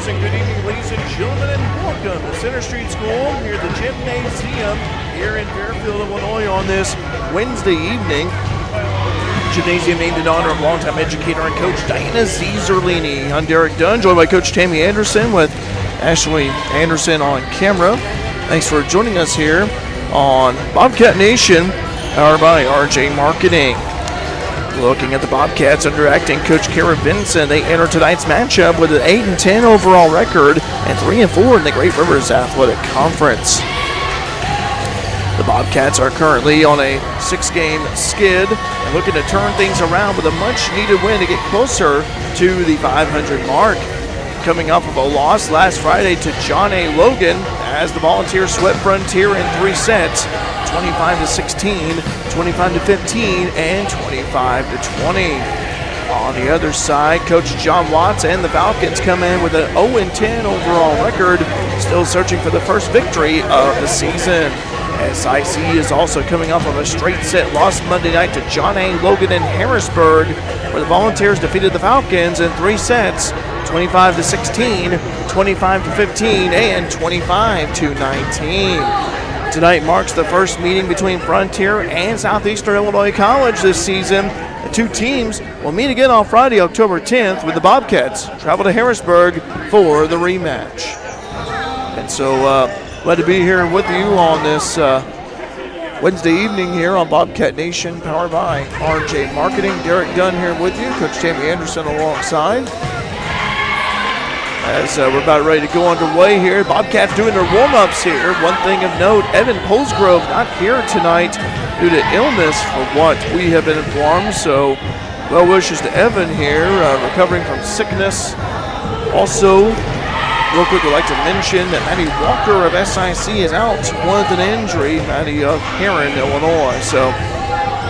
dozen. Good evening, ladies and gentlemen, and welcome to Center Street School here at the Gymnasium here in Fairfield, Illinois on this Wednesday evening. Gymnasium named in honor of longtime educator and coach Diana Zerlini. I'm Derek Dunn, joined by Coach Tammy Anderson with Ashley Anderson on camera. Thanks for joining us here on Bobcat Nation, powered by RJ Marketing. Looking at the Bobcats under acting coach Kara Benson, they enter tonight's matchup with an 8-10 overall record and 3-4 in the Great Rivers Athletic Conference. The Bobcats are currently on a 6-game skid and looking to turn things around with a much-needed win to get closer to the 500 mark. Coming off of a loss last Friday to John A. Logan as the Volunteers swept Frontier in 3 sets, 25-16, 25-15, and 25-20. On the other side, Coach John Watts and the Falcons come in with an 0-10 overall record, still searching for the first victory of the season. SIC is also coming off of a straight set loss Monday night to John A. Logan in Harrisburg, where the Volunteers defeated the Falcons in 3 sets, 25-16, 25-15, and 25-19. Tonight marks the first meeting between Frontier and Southeastern Illinois College this season. The two teams will meet again on Friday, October 10th, with the Bobcats travel to Harrisburg for the rematch. And so, glad to be here with you on this Wednesday evening here on Bobcat Nation, powered by RJ Marketing. Derek Dunn here with you, Coach Tammy Anderson alongside. As we're about ready to go underway here, Bobcats doing their warm-ups here. One thing of note, Evan Polsgrove not here tonight due to illness for what we have been informed. So well wishes to Evan here, recovering from sickness. Also, real quick, we'd like to mention that Maddie Walker of SIC is out with an injury. Maddie of Heron, Illinois. So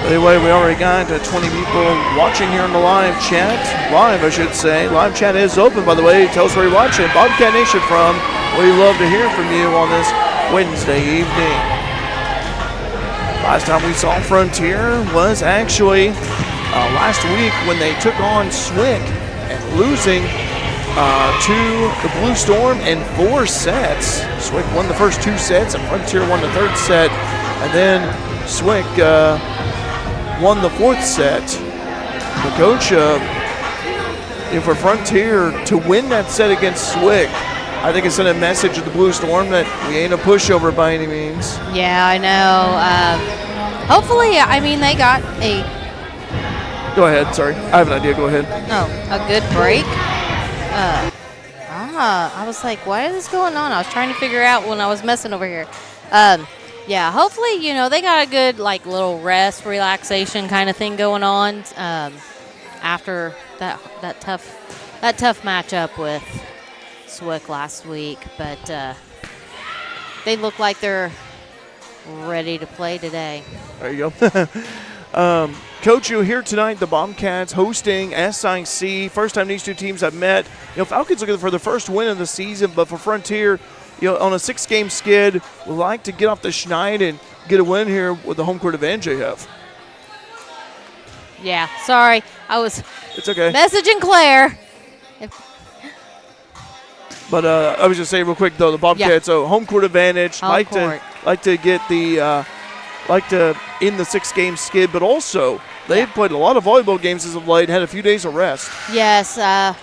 anyway, we already got 20 people watching here on the live chat. Live, I should say. Live chat is open, by the way. Tell us where you're watching. Bobcat Nation from. We love to hear from you on this Wednesday evening. Last time we saw Frontier was actually last week when they took on Swick and losing to the Blue Storm in 4 sets. Swick won the first 2 sets and Frontier won the 3rd set. And then Swick won the 4th set. The coach, for Frontier to win that set against Swick, I think it sent a message to the Blue Storm that we ain't a pushover by any means. Yeah, I know. Hopefully, I mean, they got a... Go ahead, sorry. I have an idea, go ahead. Oh, a good break. I was like, what is going on? I was trying to figure out when I was messing over here. Yeah, hopefully, you know, they got a good, like, little rest, relaxation kind of thing going on after that tough matchup with Swick last week. But they look like they're ready to play today. There you go. Coach, you're here tonight, the Bobcats hosting SIC. First time these two teams have met. You know, Falcons looking for the first win of the season, but for Frontier, you know, on a 6-game skid, would like to get off the schneid and get a win here with the home court advantage they have. Yeah, sorry. It's okay. Messaging Claire. But I was just saying real quick, though, the Bobcats, so home court advantage, like to get the in the 6-game skid, but also they've played a lot of volleyball games as of late, had a few days of rest. Yes,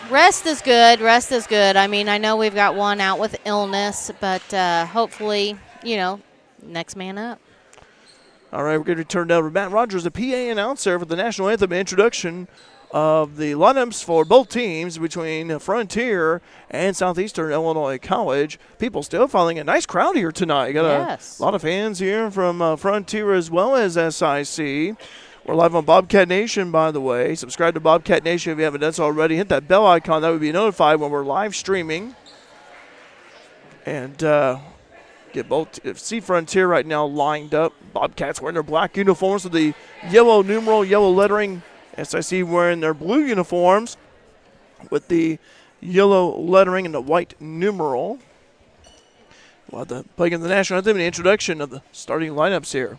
rest is good. Rest is good. I mean, I know we've got one out with illness, but hopefully, you know, next man up. All right, we're going to turn down to Matt Rogers, the PA announcer for the national anthem introduction of the lineups for both teams between Frontier and Southeastern Illinois College. People still filing a nice crowd here tonight. Got a lot of fans here from Frontier as well as SIC. We're live on Bobcat Nation, by the way. Subscribe to Bobcat Nation if you haven't done so already. Hit that bell icon. That would be notified when we're live streaming. And see Frontier right now lined up. Bobcats wearing their black uniforms with the yellow numeral, yellow lettering. SIC wearing their blue uniforms with the yellow lettering and the white numeral. We'll have to play in the national anthem and the introduction of the starting lineups here.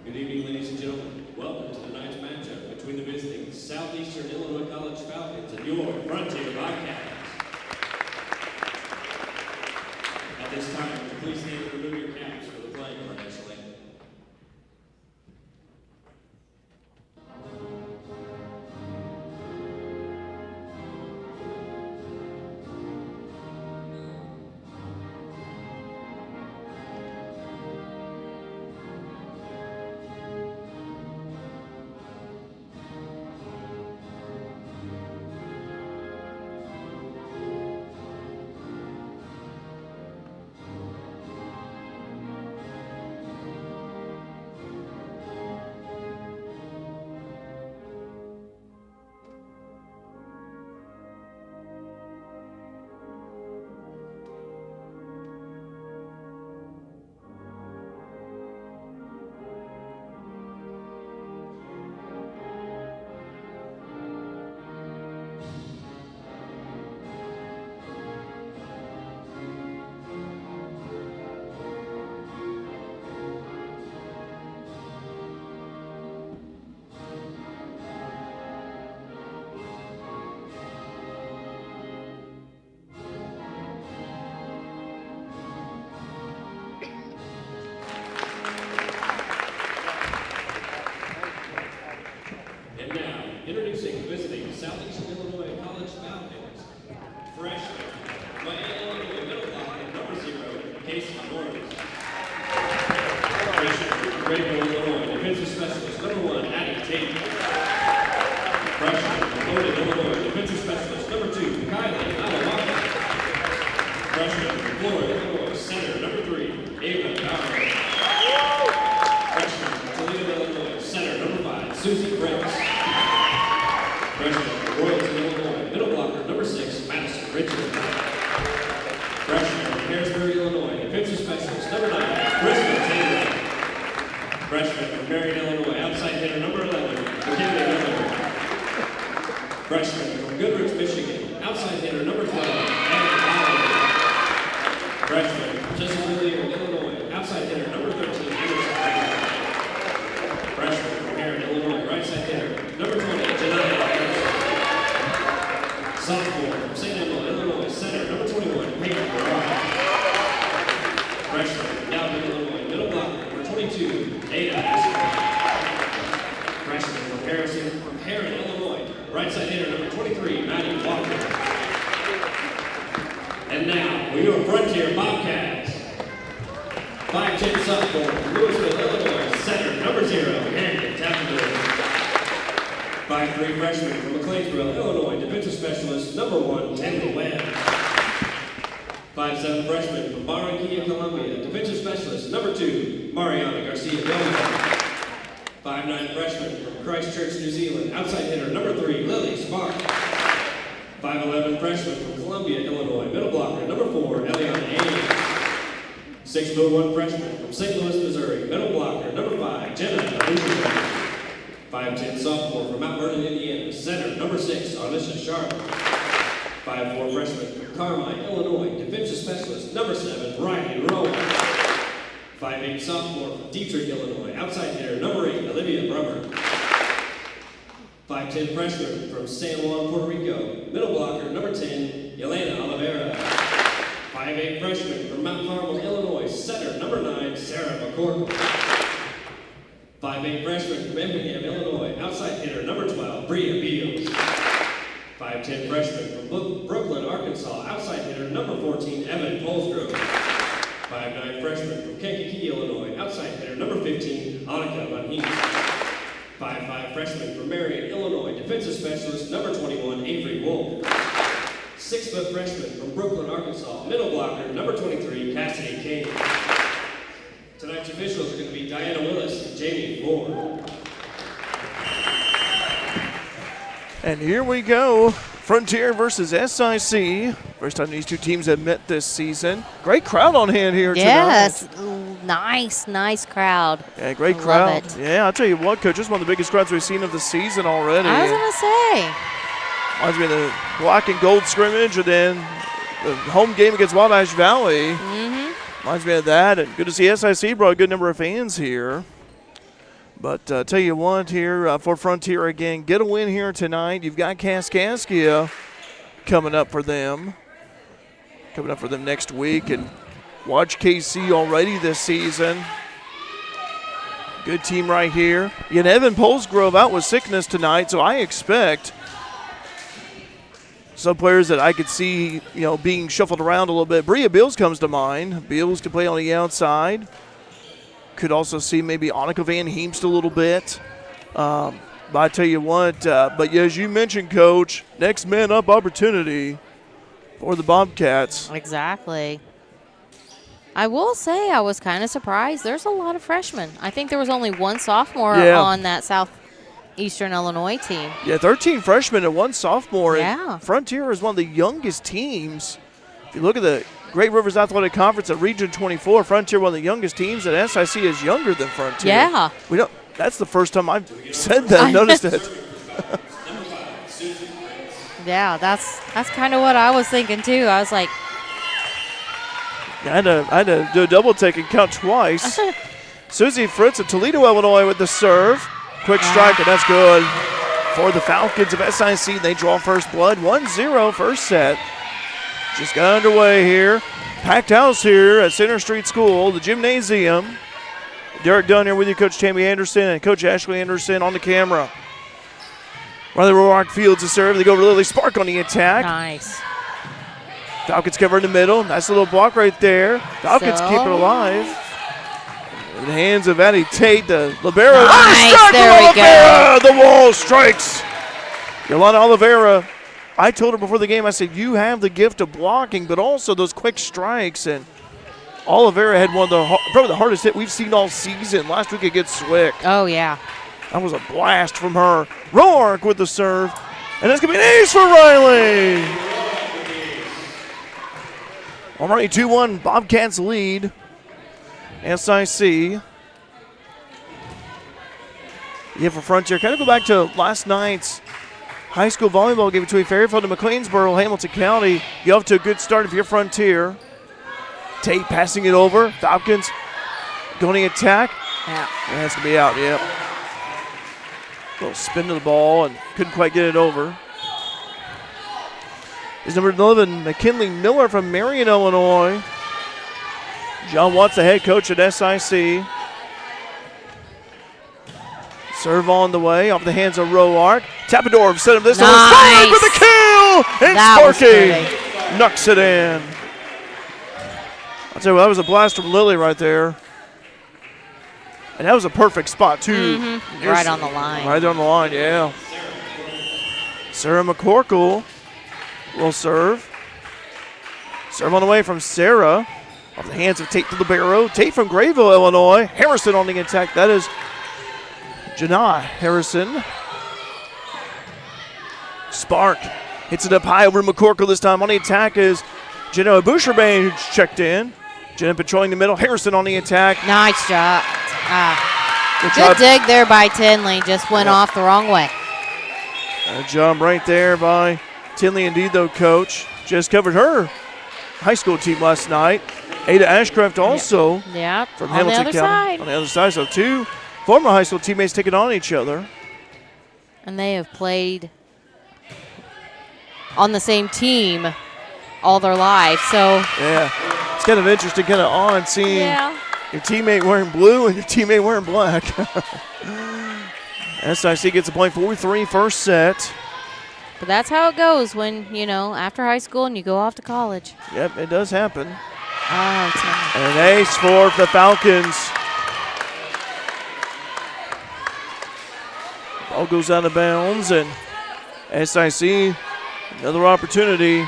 Good evening, ladies and gentlemen. Welcome to tonight's between the visiting Southeastern Illinois College Falcons and your Frontier Bobcats. At this time, would you please stand and remove your caps for the playing of our national anthem. Introducing visiting Southeastern Illinois College Falcons, freshman, Illinois middle blocker, number 0, Casey Morris. Freshman, Grayville, Illinois, defensive specialist, number 1, Addie Tate. Freshman, Loaded, Illinois, defensive specialist, number 2, Kylie Alawaka. Freshman, Florida, Illinois, center, number 3, Ava Bauer. Freshman, Toledo, Illinois, center, number 5, Susie Brents. Freshman, Royalton, Illinois, middle blocker, number 6, Madison Richards. Freshman, Harrisburg, Illinois, defensive specialist, number 9, Kristen Taylor. Freshman from Marion, Illinois, outside hitter, number 11, McKinley Miller. Freshman from Goodrich, Michigan, outside hitter, number 12, Anna Bauer. Freshman from Chesapeake, Illinois, outside hitter, number 13, Anderson Wagner. Freshman from Marion, Illinois, right side hitter, number 20, Janaya. Sophomore from St. Emma, Illinois, center, number 21, Peyton Barra. Freshman from Galvin, Illinois, middle blocker, number 22, Ada Asper. Freshman from Heron, Illinois, right side hitter, number 23, Maddie Walker. And now, we are Frontier Bobcats. 5'10" sophomore from Louisville, Illinois, center, number 0, Harriet Tappendale. 5'3" freshman from McLeansboro, Illinois, defensive specialist, number 1, Taylor Webb. 5'7" freshman from Barranquilla, Colombia, defensive specialist, number 2, Mariana Garcia Gomez. 5'9" freshman from Christchurch, New Zealand, outside hitter, number 3, Lily Spark. 5'11" freshman from Columbia, Illinois, middle blocker, number 4, Eliana Ames. 6'1" freshman from St. Louis, Missouri, middle blocker, number 5, Jenna Lucian. 5'10" sophomore from Mount Vernon, Indiana, center, number 6, Alicia Sharp. 5'4" freshman from Carmine, Illinois, defensive specialist, number 7, Riley Rowan. 5'8" sophomore from Dietrich, Illinois, outside hitter, number 8, Olivia Brummer. 5'10" freshman from San Juan, Puerto Rico, middle blocker, number 10, Yelena Oliveira. 5'8" freshman from Mount Carmel, Illinois, center, number 9, Sarah McCord. 5'8" freshman from Effingham, Illinois, outside hitter, number 12, Bria Beals. 5'10" freshman from Brooklyn, Arkansas, outside hitter, number 14, Evan Polsgrove. 5'9" freshman from Kankakee, Illinois, outside hitter, number 15, Annika Van Hees. 5'5" freshman from Marion, Illinois, defensive specialist, number 21, Avery Wolf. 6' freshman from Brooklyn, Arkansas, middle blocker, number 23, Cassidy King. Tonight's officials are going to be Diana Willis and Jamie Ford. And here we go. Frontier versus SIC. First time these two teams have met this season. Great crowd on hand here yes. tonight. Nice crowd. Yeah, great I crowd. love it. Yeah, I'll tell you what, Coach, this is one of the biggest crowds we've seen of the season already. I was going to say. Reminds me of the black and gold scrimmage, and then the home game against Wabash Valley. Reminds me of that. And good to see SIC brought a good number of fans here. But tell you what here, for Frontier again, get a win here tonight. You've got Kaskaskia coming up for them next week. And watch KC already this season. Good team right here. And Evan Polsgrove out with sickness tonight, so I expect some players that I could see, being shuffled around a little bit. Bria Beals comes to mind. Beals can play on the outside. Could also see maybe Annika Van Heemst a little bit. But I tell you what, but as you mentioned, Coach, next man up opportunity for the Bobcats. Exactly. I will say I was kind of surprised. There's a lot of freshmen. I think there was only one sophomore on that Southeastern Illinois team. Yeah, 13 freshmen and one sophomore. Yeah. And Frontier is one of the youngest teams. If you look at the Great Rivers Athletic Conference at Region 24, Frontier one of the youngest teams, and SIC is younger than Frontier. Yeah. That's the first time I've said that. Noticed it. Yeah, that's kind of what I was thinking too. I was like, I had to do a double take and count twice. Susie Fritz of Toledo, Illinois with the serve. Quick strike, and that's good for the Falcons of SIC. They draw first blood, 1-0 first set. Just got underway here. Packed house here at Center Street School, the gymnasium. Derek Dunn here with you, Coach Tammy Anderson and Coach Ashley Anderson on the camera. Riley Roark fields the serve. They go over Lily Spark on the attack. nice. Falcons cover in the middle. Nice little block right there. Falcons keep it alive. In the hands of Addie Tate, the libero. Nice, there we go. The wall strikes. Yolanda Oliveira. I told her before the game, I said, you have the gift of blocking, but also those quick strikes. And Oliveira had one of probably the hardest hit we've seen all season last week against Swick. Oh, yeah. That was a blast from her. Roark with the serve. And that's going to be an ace for Riley. Alright, 2-1, Bobcats lead. SIC. Yeah, for Frontier. Kind of go back to last night's high school volleyball game between Fairfield and McLeansboro, Hamilton County. You off to a good start if you're Frontier. Tate passing it over. Falcons going to attack. Yeah. And that's going to be out, yep. Little spin to the ball and couldn't quite get it over. Is number 11, McKinley Miller from Marion, Illinois. John Watts, the head coach at SIC. Serve on the way, off the hands of Roark. Tapador set him this one. Spark with the kill! And Sparky knocks it in. I'll tell you what, that was a blast from Lily right there. And that was a perfect spot, too. Mm-hmm. Right on the line. Right on the line, yeah. Sarah McCorkle will serve. Serve on the way from Sarah. Off the hands of Tate to the barrow. Tate from Grayville, Illinois. Harrison on the attack. That is Janah Harrison. Spark hits it up high over McCorkle this time. On the attack is Jenna Boucherbane, who's checked in. Jenna patrolling the middle. Harrison on the attack. Nice job. Good dig there by Tinley. Just went off the wrong way. A jump right there by Tinley. Indeed, though, Coach just covered her high school team last night. Ada Ashcraft also from Hamilton County. On the other side. So two former high school teammates taking on each other. And they have played on the same team all their lives. So yeah, it's kind of interesting, kind of odd seeing your teammate wearing blue and your teammate wearing black. SIC gets a point, 4-3 first set. But that's how it goes when, after high school and you go off to college. Yep, it does happen. Oh, and an ace for the Falcons. Ball goes out of bounds, and SIC, another opportunity.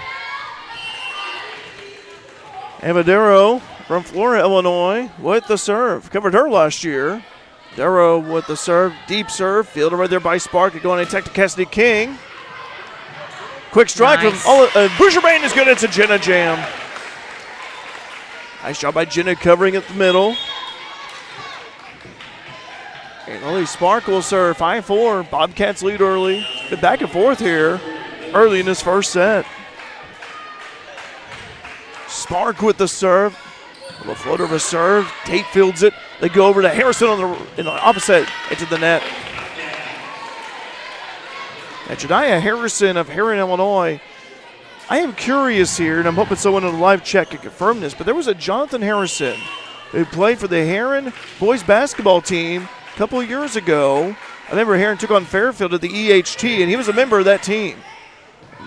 Amadero from Florida, Illinois, with the serve. Covered her last year. Darrow with the serve, deep serve, fielded right there by Spark. Going to attack to Cassidy King. Quick strike from Boucherbane is good. It's a Jenna jam. Nice job by Jenna covering at the middle. And Lily Spark will serve 5-4. Bobcats lead early. Been back and forth here early in this first set. Spark with the serve. A little floater of a serve. Tate fields it. They go over to Harrison on the opposite edge of the net. And Jediah Harrison of Herrin, Illinois. I am curious here, and I'm hoping someone in the live chat can confirm this, but there was a Jonathan Harrison who played for the Herrin boys basketball team a couple of years ago. I remember Herrin took on Fairfield at the EHT, and he was a member of that team.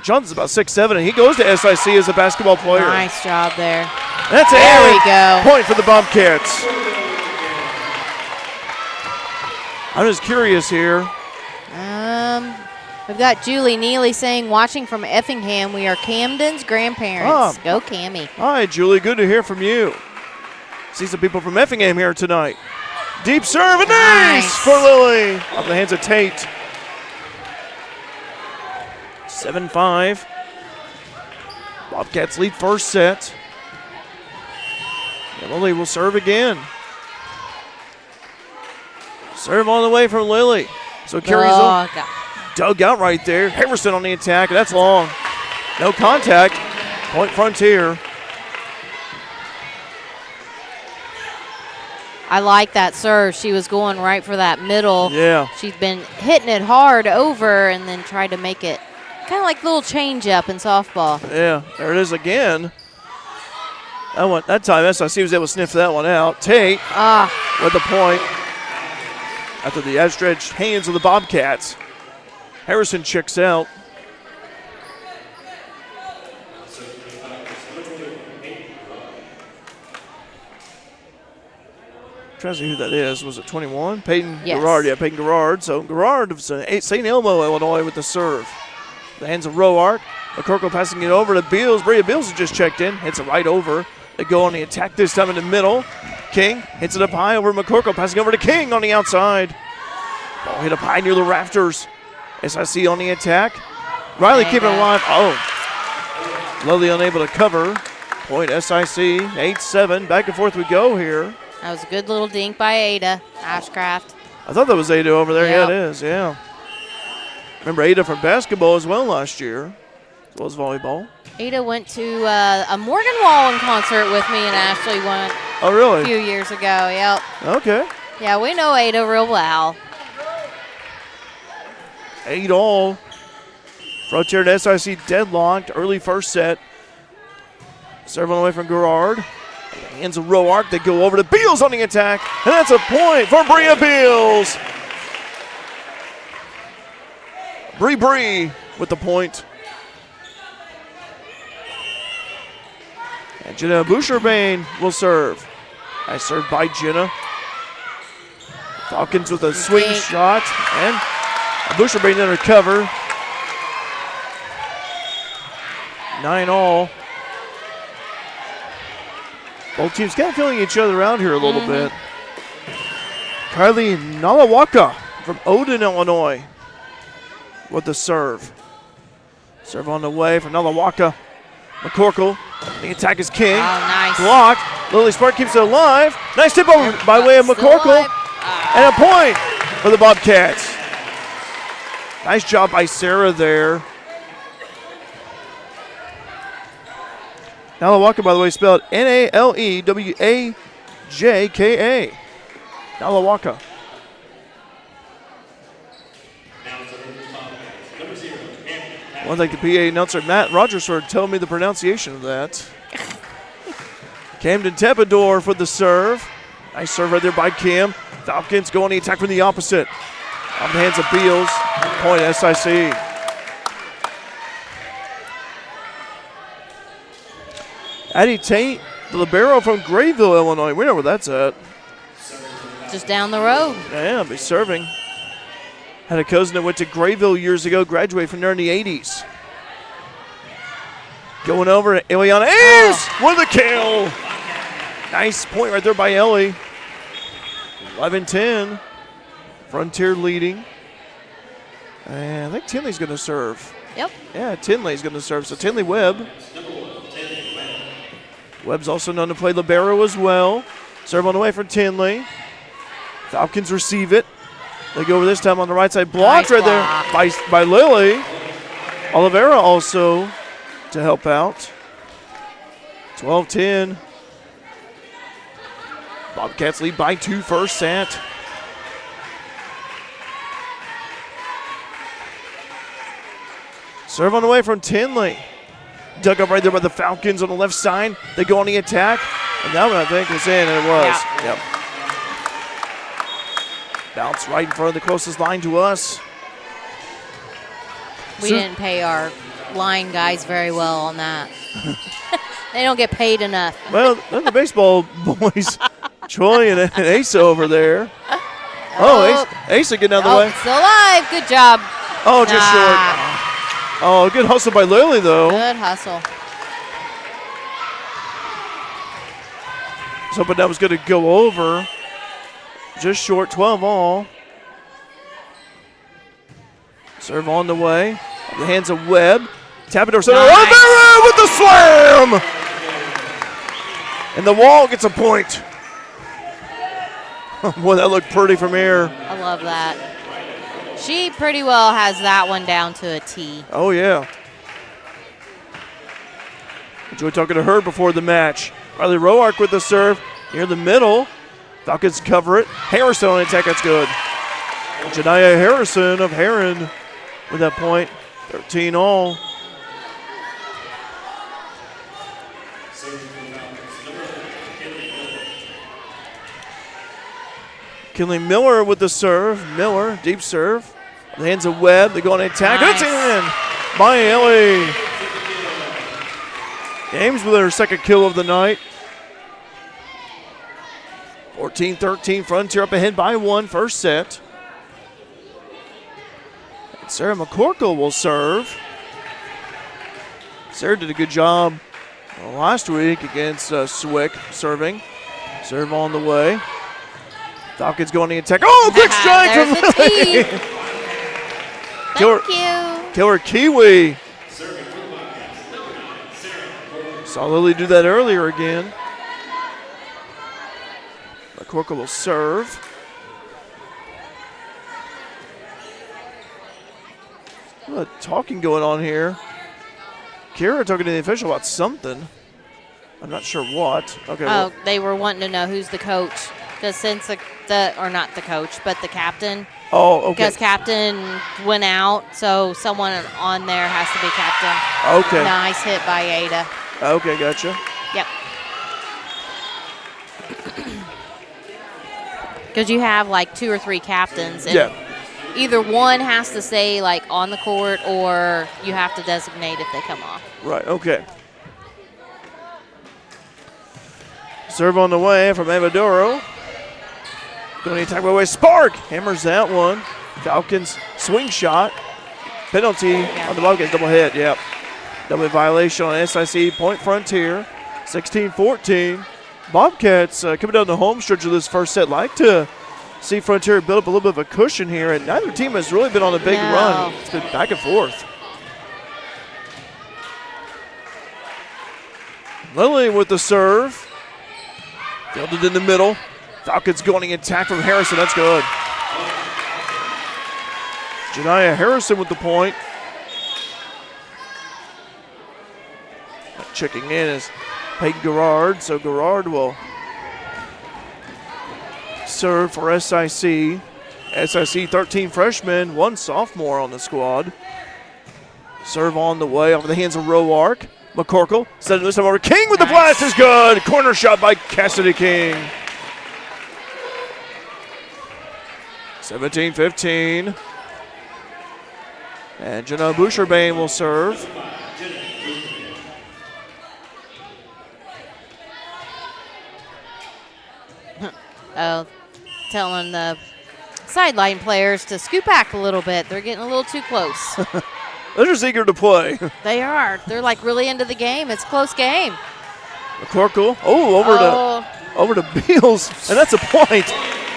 Jonathan's about 6'7", and he goes to SIC as a basketball player. Nice job there. That's there we go. Point for the Bobcats. I'm just curious here. We've got Julie Neely saying, watching from Effingham, we are Camden's grandparents. Go Cammy. Hi, Julie. Good to hear from you. See some people from Effingham here tonight. Deep serve and nice for Lily. Off the hands of Tate. 7-5. Bobcats lead first set. And Lily will serve again. Serve on the way from Lily. So carries on. Dug out right there. Harrison on the attack. That's long. No contact. Point Frontier. I like that serve. She was going right for that middle. Yeah. She's been hitting it hard over and then tried to make it kind of like a little change up in softball. Yeah, there it is again. That time SIC was able to sniff that one out. Tate with the point after the outstretched hands of the Bobcats. Harrison checks out. Trying to see who that is. Was it 21? Peyton Garrard. Yeah, Peyton Garrard. So Garrard of St. Elmo, Illinois with the serve. The hands of Roark. McCorkle passing it over to Beals. Bria Beals has just checked in. Hits it right over. They go on the attack this time in the middle. King hits it up high over McCorkle. Passing over to King on the outside. Ball hit up high near the rafters. SIC on the attack. Riley keeping it alive. Lily unable to cover. Point SIC. 8-7. Back and forth we go here. That was a good little dink by Ada Ashcraft. I thought that was Ada over there. Yep. Yeah, it is. Yeah. Remember Ada from basketball as well last year, as well as volleyball. Ada went to a Morgan Wallen concert with me and Ashley went really? A few years ago. Yep. Okay. Yeah, we know Ada real well. 8-all. Frontier and SIC deadlocked. Early first set. Serve on the way from Garrard. Hands of Roark. They go over to Beals on the attack. And that's a point for Bria Beals. Bree with the point. And Jenna Boucherbane will serve. Nice serve by Jenna. Falcons with a swing shot. And Boucherbane in her cover. 9-all. Both teams kind of feeling each other out here a little bit. Kylie Nalawaka from Odin, Illinois with the serve. Serve on the way from Nalawaka. McCorkle. The attack is King. Nice. Blocked. Lily Spark keeps it alive. Nice tip over by way of McCorkle. And a point for the Bobcats. Nice job by Sarah there. Nalawaka, by the way, spelled Nalewajka. Nalawaka. One like the PA announcer, Matt Rogers, sort of telling me the pronunciation of that. Camden Tepidor for the serve. Nice serve right there by Kim. Falcons go on the attack from the opposite. On the hands of Beals. Point SIC. Addie Tate, the libero from Grayville, Illinois. We know where that's at. Just down the road. Yeah, be serving. Had a cousin that went to Grayville years ago, graduated from there in the 80s. Going over to Eliana Ayers with a kill. Nice point right there by Ellie. 11-10. Frontier leading. And I think Tinley's going to serve. Yep. Yeah, Tinley's going to serve. So Tinley Webb. Webb's also known to play libero as well. Serve on the way from Tinley. Falcons receive it. They go over this time on the right side. Blocked right there by Lily. Oliveira also to help out. 12-10. Bobcats lead by 2 first set. Serve on the way from Tinley. Dug up right there by the Falcons on the left side. They go on the attack. And that one, I think, was in, and it was. Yeah. Yep. Bounce right in front of the closest line to us. We didn't pay our line guys very well on that. They don't get paid enough. Well, then the baseball boys, Troy and Asa over there. Asa getting out of the way. Still alive. Good job. Oh, just short. Oh, good hustle by Lily, though. Good hustle. I was hoping that was going to go over. Just short, 12 all. Serve on the way. The hands of Webb. Tap it over center. Nice. Rivera with the slam! And the wall gets a point. Boy, that looked pretty from here. I love that. She pretty well has that one down to a T. Oh, yeah. Enjoyed talking to her before the match. Riley Roark with the serve near the middle. Falcons cover it. Harrison on attack. That's good. Janiah Harrison of Heron with that point. 13 all. Kinley Miller with the serve. Miller, deep serve. The hands of Webb. They go on attack. Nice. It's in by Ellie. Ames with her second kill of the night. 14-13. Frontier up ahead by 1. First set. And Sarah McCorkle will serve. Sarah did a good job last week against Swick serving. Serve on the way. Falcons going to attack. Oh, quick strike from Lily. Thank you. Killer Kiwi. Saw Lily do that earlier again. McCorkle will serve. A lot of talking going on here. Kira talking to the official about something. I'm not sure what. Okay. Oh, they were wanting to know who's the coach. Because since or not the coach, but the captain. Oh, okay. Because captain went out, so someone on there has to be captain. Okay. Nice hit by Ada. Okay, gotcha. Yep. Because you have like 2 or 3 captains. And Yeah. either one has to stay like on the court or you have to designate if they come off. Right, okay. Serve on the way from Amadoro. Going to attack by way. Spark hammers that one. Falcons swing shot. Penalty on the Bobcats. Double hit, yep. Double violation on SIC. Point Frontier. 16-14. Bobcats coming down the home stretch of this first set. Like to see Frontier build up a little bit of a cushion here, and neither team has really been on a big run. It's been back and forth. Lily with the serve. Fielded in the middle. Falcons going to attack from Harrison. That's good. Janiah Harrison with the point. Checking in is Peyton Garrard. So Garrard will serve for SIC. SIC 13 freshmen, 1 sophomore on the squad. Serve on the way off the hands of Roark. McCorkle sending this time over. King with the blast is good. Corner shot by Cassidy King. 17-15. And Jenna Boucherbane will serve. Telling the sideline players to scoot back a little bit. They're getting a little too close. They're just eager to play. They are. They're like really into the game. It's a close game. McCorkle. Over to Beals. And that's a point.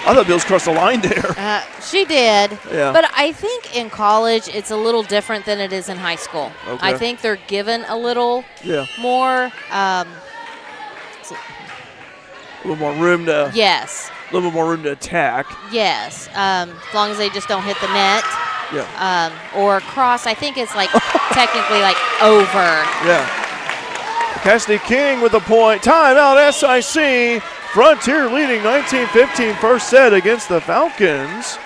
I thought Beals crossed the line there. She did. Yeah. But I think in college it's a little different than it is in high school. Okay. I think they're given a little more. A little more room to. Yes. A little bit more room to attack. Yes. As long as they just don't hit the net. Yeah. Or cross. I think it's like technically like over. Yeah. Cassidy King with a point. Timeout SIC. Frontier leading 19-15 first set against the Falcons.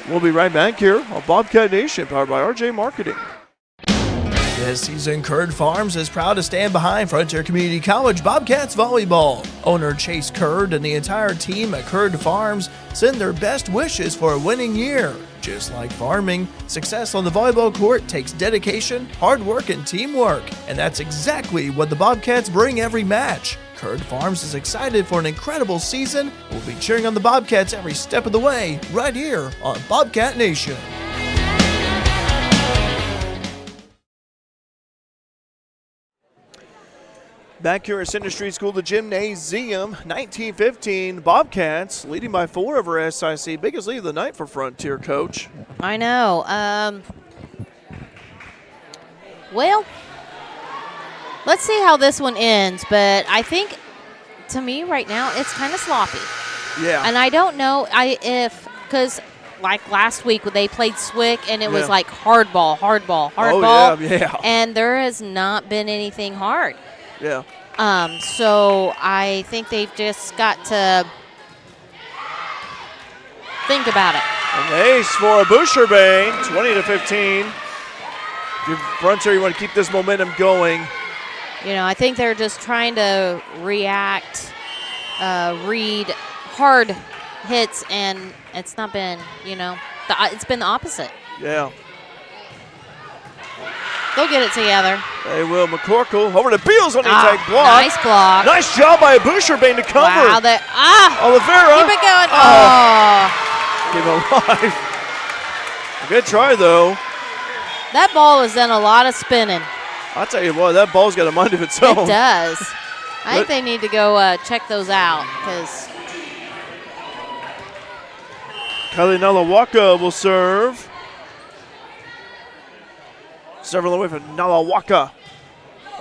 We'll be right back here on Bobcat Nation, powered by RJ Marketing. This season, Curd Farms is proud to stand behind Frontier Community College Bobcats volleyball. Owner Chase Curd and the entire team at Curd Farms send their best wishes for a winning year. Just like farming, success on the volleyball court takes dedication, hard work, and teamwork. And that's exactly what the Bobcats bring every match. Curd Farms is excited for an incredible season. We'll be cheering on the Bobcats every step of the way, right here on Bobcat Nation. Back here at Center Street School, the gymnasium, 19-15, Bobcats leading by 4 over SIC. Biggest lead of the night for Frontier, Coach. I know. Well, let's see how this one ends, but I think, to me right now, it's kind of sloppy. Yeah. And I don't know because like last week they played Swick, and it was like hardball. Oh, yeah. And there has not been anything hard. Yeah. So I think they've just got to think about it. An ace for Boucherbane, 20-15. If you're Frontier, you want to keep this momentum going. You know, I think they're just trying to react, read hard hits, and it's not been, it's been the opposite. Yeah. They'll get it together. They will. McCorkle over to Beals on the attack block. Nice block. Nice job by Boucherbane to cover. Wow, Oliveira. Keep it going. Keep it alive. Good try, though. That ball has done a lot of spinning. I'll tell you what, that ball's got a mind of its own. It does. I think they need to go check those out because Kylie Nalawaka will serve. Serving away from Nalawaka.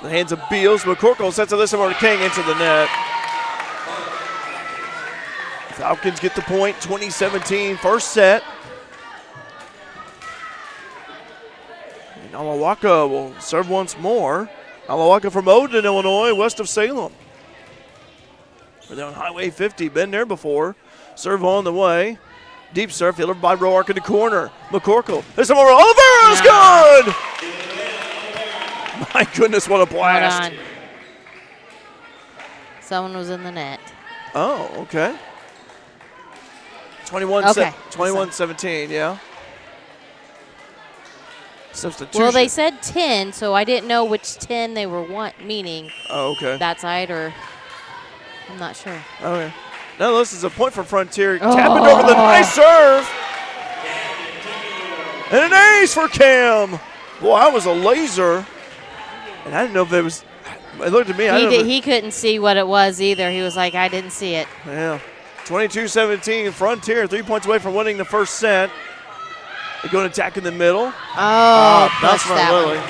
The hands of Beals. McCorkle sets a listen over to King into the net. Falcons get the point, 20-17, first set. And Nalawaka will serve once more. Nalawaka from Odin, Illinois, west of Salem. They're on Highway 50, been there before. Serve on the way. Deep serve, fielded by Roark in the corner. McCorkle. There's some over. Oliveira's good! My goodness, what a blast. Hold on. Someone was in the net. Oh, okay. 21-17, yeah. Substitution. Well, they said 10, so I didn't know which 10 they were meaning. Oh, okay. That side, or I'm not sure. Okay. Now this is a point for Frontier. Tapping over the nice serve. And an ace for Cam. Boy, that was a laser. And I didn't know if it was. It looked at me. He couldn't see what it was either. He was like, I didn't see it. Yeah. 22-17. Frontier 3 points away from winning the first set. They go and attack in the middle. That's that Lily. one.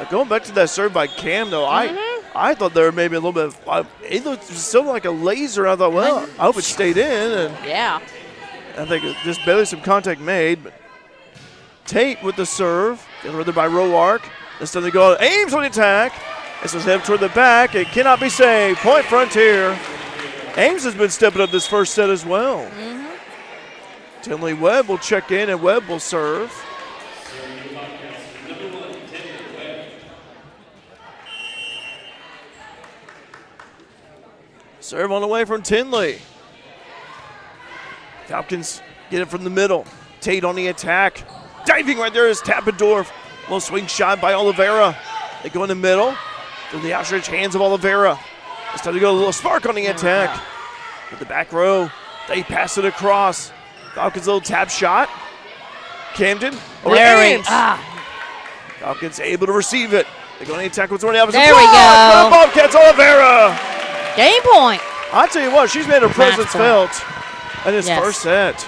Yeah. Going back to that serve by Cam, though, I thought there were maybe a little bit. It looked still like a laser. I thought, well, I hope it stayed in. And yeah. I think just barely some contact made. But Tate with the serve, delivered by Roark. This time they go Ames on the attack. This was headed toward the back. It cannot be saved. Point Frontier. Ames has been stepping up this first set as well. Tinley Webb will check in, and Webb will serve. Serve on the way from Tinley. Falcons get it from the middle. Tate on the attack. Diving right there is Tappendorf. Little swing shot by Oliveira. They go in the middle. Through the outstretched hands of Oliveira. It's time to go a little spark on the attack. With the back row, they pass it across. Falcons little tap shot. Camden over to Ames. Falcons able to receive it. They go on the attack with one of the opposite. There we go. Bobcats, Oliveira. Game point. I tell you what, she's made her presence felt in this first set.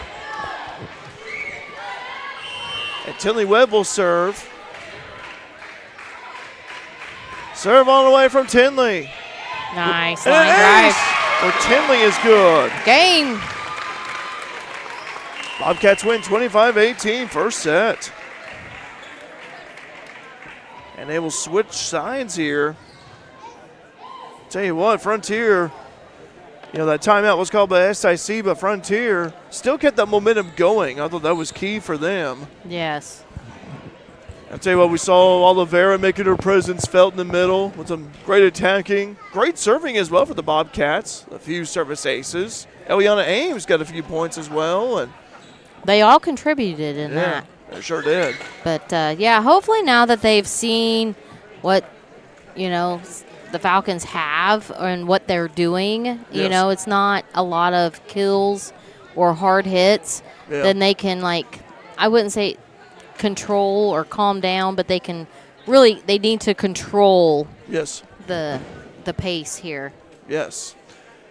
And Tinley Webb will serve. Serve on the way from Tinley. Nice And line drive. for Tinley is good. Game. Bobcats win 25-18, first set. And they will switch sides here. Tell you what, Frontier, that timeout was called by SIC, but Frontier still kept that momentum going. I thought that was key for them. Yes. I'll tell you what, we saw Oliveira making her presence felt in the middle with some great attacking. Great serving as well for the Bobcats. A few service aces. Eliana Ames got a few points as well. And they all contributed in that. They sure did. But, hopefully now that they've seen what, the Falcons have and what they're doing, it's not a lot of kills or hard hits, then they can, I wouldn't say control or calm down, but they need to control the pace here. Yes.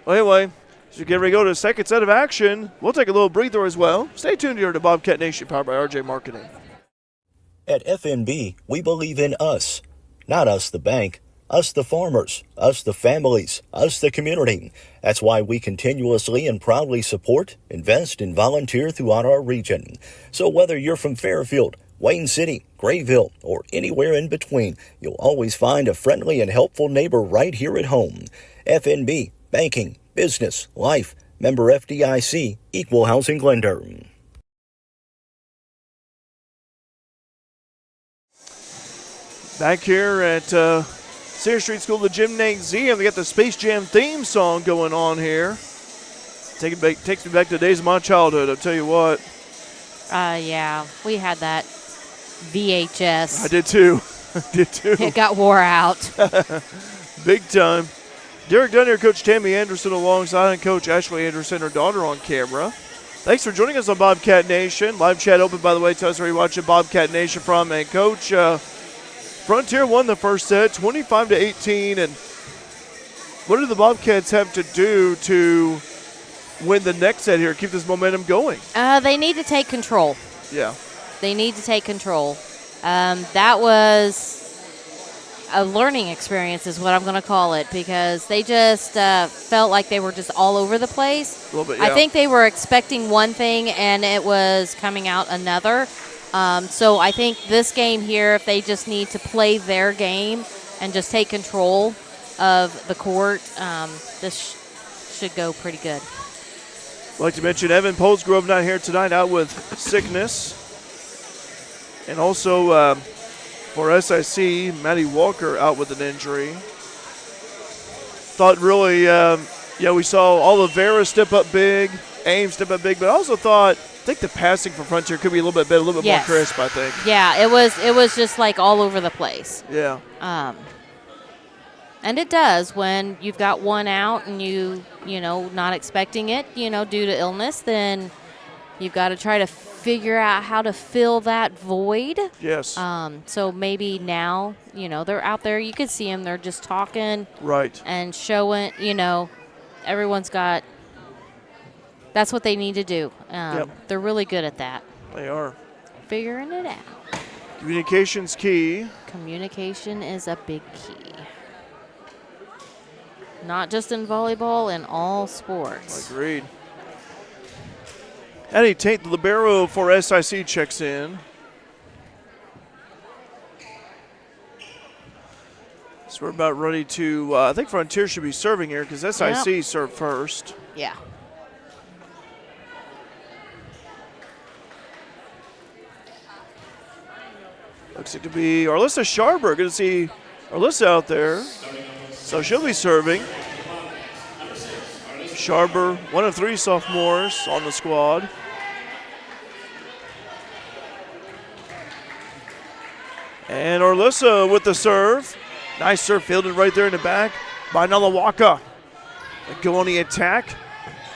Well, anyway, as we get ready to go to the second set of action, we'll take a little breather as well. Stay tuned here to Bobcat Nation, powered by RJ Marketing. At FNB, we believe in us. Not us, the bank. Us, the farmers. Us, the families. Us, the community. That's why we continuously and proudly support, invest, and volunteer throughout our region. So whether you're from Fairfield, Wayne City, Grayville, or anywhere in between, you'll always find a friendly and helpful neighbor right here at home. FNB, banking, business, life, member FDIC, equal housing lender. Back here at Center Street School, the Gymnasium, they got the Space Jam theme song going on here. Takes me back to the days of my childhood, I'll tell you what. Yeah, we had that VHS. I did too. It got wore out. Big time. Derek Dunn here, Coach Tammy Anderson alongside and Coach Ashley Anderson, her daughter, on camera. Thanks for joining us on Bobcat Nation. Live chat open, by the way. Tell us where you're watching Bobcat Nation from. And Coach, Frontier won the first set, 25-18. And what do the Bobcats have to do to win the next set here, keep this momentum going? They need to take control. Yeah. They need to take control. That was a learning experience is what I'm going to call it, because they just felt like they were just all over the place. A little bit, yeah. I think they were expecting one thing and it was coming out another. So I think this game here, if they just need to play their game and just take control of the court, this should go pretty good. I'd like to mention Evan Polsgrove not here tonight, out with sickness. And also for SIC, Maddie Walker out with an injury. Thought really, we saw Oliveira step up big, Ames step up big, but I also I think the passing for Frontier could be a little bit better, a little bit more crisp, I think. Yeah, it was just like all over the place. Yeah. And it does when you've got one out and you not expecting it, due to illness, then you've got to try to figure out how to fill that void. Yes. So maybe now, they're out there. You can see them. They're just talking. Right. And showing, everyone's got – that's what they need to do. They're really good at that. They are. Figuring it out. Communication's key. Communication is a big key. Not just in volleyball, in all sports. Agreed. Addie Tate, the libero for SIC, checks in. So we're about ready to, I think Frontier should be serving here because SIC served first. Yeah. Looks like to be Arlissa Sharber. Good to see Arlissa out there. So she'll be serving. Sharber, one of three sophomores on the squad. And Arlissa with the serve. Nice serve fielded right there in the back by Nalawaka. They go on the attack.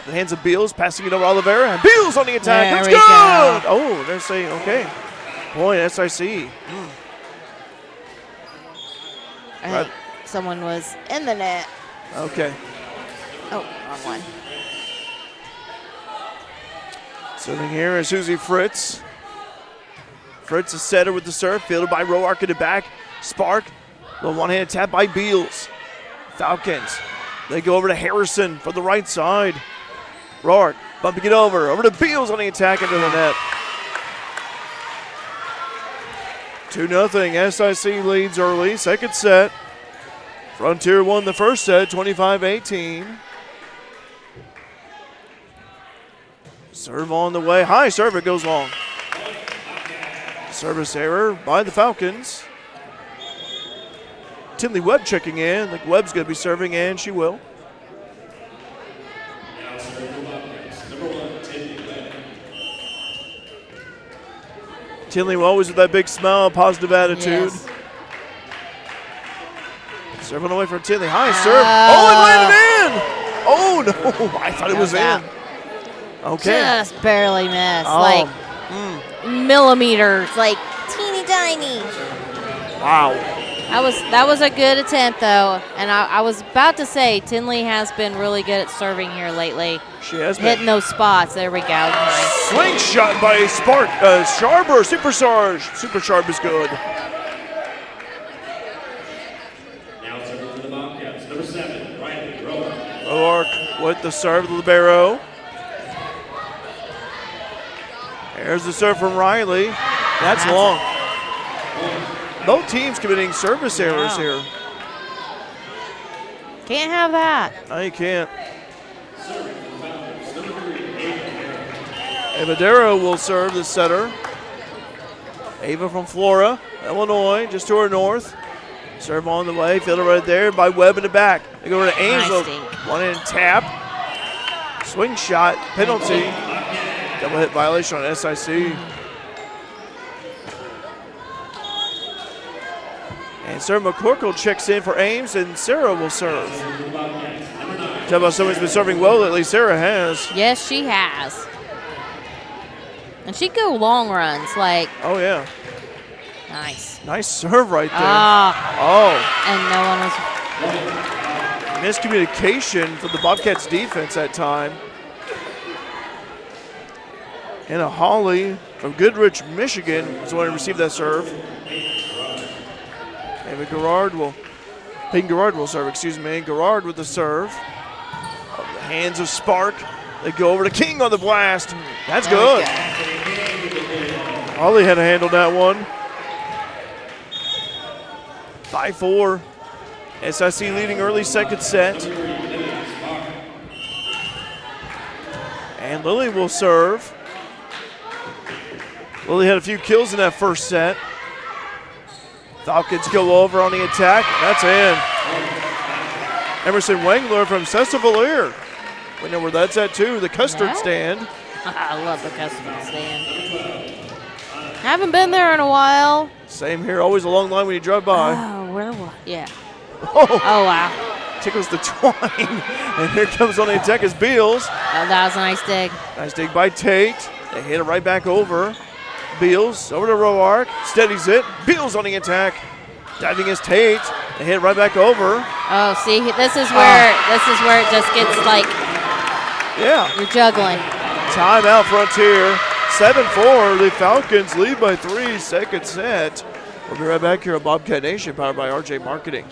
The hands of Beals, passing it over Oliveira. And Beals on the attack. That's good. Go. Oh, they're saying, okay. Boy, SIC. I think someone was in the net. Okay. Oh, wrong one. Serving here is Susie Fritz. Fritz, a setter with the serve, fielded by Roark in the back. Spark, the one-handed tap by Beals. Falcons, they go over to Harrison for the right side. Roark bumping it over to Beals on the attack into the net. 2-0, SIC leads early, second set. Frontier won the first set, 25-18. Serve on the way. High serve, it goes long. Service error by the Falcons. Tinley Webb checking in. I think Webb's going to be serving, and she will. Now serving the Bobcats. Number 1, Tinley Webb. Tinley always with that big smile, positive attitude. Yes. Serving away from Tinley. High serve. Oh, it landed in. Oh, no. I thought it was in. Okay. Just barely missed. Oh. Like millimeters, like teeny tiny. Wow. That was a good attempt, though. And I was about to say, Tinley has been really good at serving here lately. She has been. Hitting those spots. There we go. Nice. Swing shot by Sharper. Super Sharp is good. Now serving for the Bobcats. Number 7, Riley Roark. Roark with the serve, the libero. There's the serve from Riley. That's long. Both teams committing service errors here. Can't have that. No, you can't. Serving for the Falcons. Number 3, Ava. Amadero will serve the setter. Ava from Flora, Illinois, just to her north. Serve on the way, fielded right there by Webb in the back. They go over to Angel. Nice. One in tap. Swing shot, penalty. Double hit violation on SIC. And Sarah McCorkle checks in for Ames, and Sarah will serve. Talk about someone's been serving well lately. Sarah has. Yes, she has. And she go long runs, like. Oh, yeah. Nice. Nice serve right there. Oh. And no one was. Miscommunication for the Bobcats defense that time. Hannah Hawley from Goodrich, Michigan is the one who received that serve. Peyton Garrard will serve, excuse me. Garrard with the serve. On the hands of Spark. They go over to King on the blast. That's good. Hawley had to handle that one. 5-4. SIC leading early second set. And Lily will serve. Lily had a few kills in that first set. Falcons go over on the attack. That's in. Emerson Wengler from Sessavalier. We know where that's at too, the custard stand. I love the custard stand. Haven't been there in a while. Same here, always a long line when you drive by. Oh, where was? Yeah. Oh, wow. Tickles the twine. And here comes on the attack is Beals. Oh, that was a nice dig. Nice dig by Tate. They hit it right back over. Beals over to Roark, steadies it. Beals on the attack. Diving is Tate. They hit right back over. Oh, see, this is where it just gets like you're juggling. Timeout Frontier. 7-4. The Falcons lead by 3. Second set. We'll be right back here on Bobcat Nation, powered by RJ Marketing.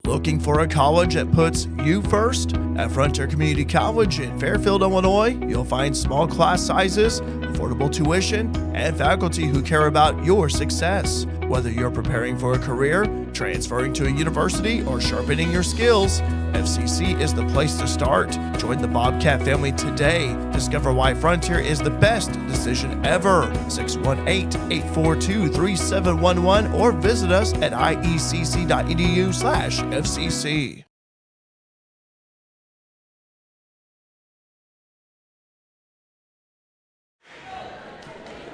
Looking for a college that puts you first? At Frontier Community College in Fairfield, Illinois, you'll find small class sizes, affordable tuition, and faculty who care about your success. Whether you're preparing for a career, transferring to a university, or sharpening your skills, FCC is the place to start. Join the Bobcat family today. Discover why Frontier is the best decision ever. 618-842-3711 or visit us at iecc.edu/FCC.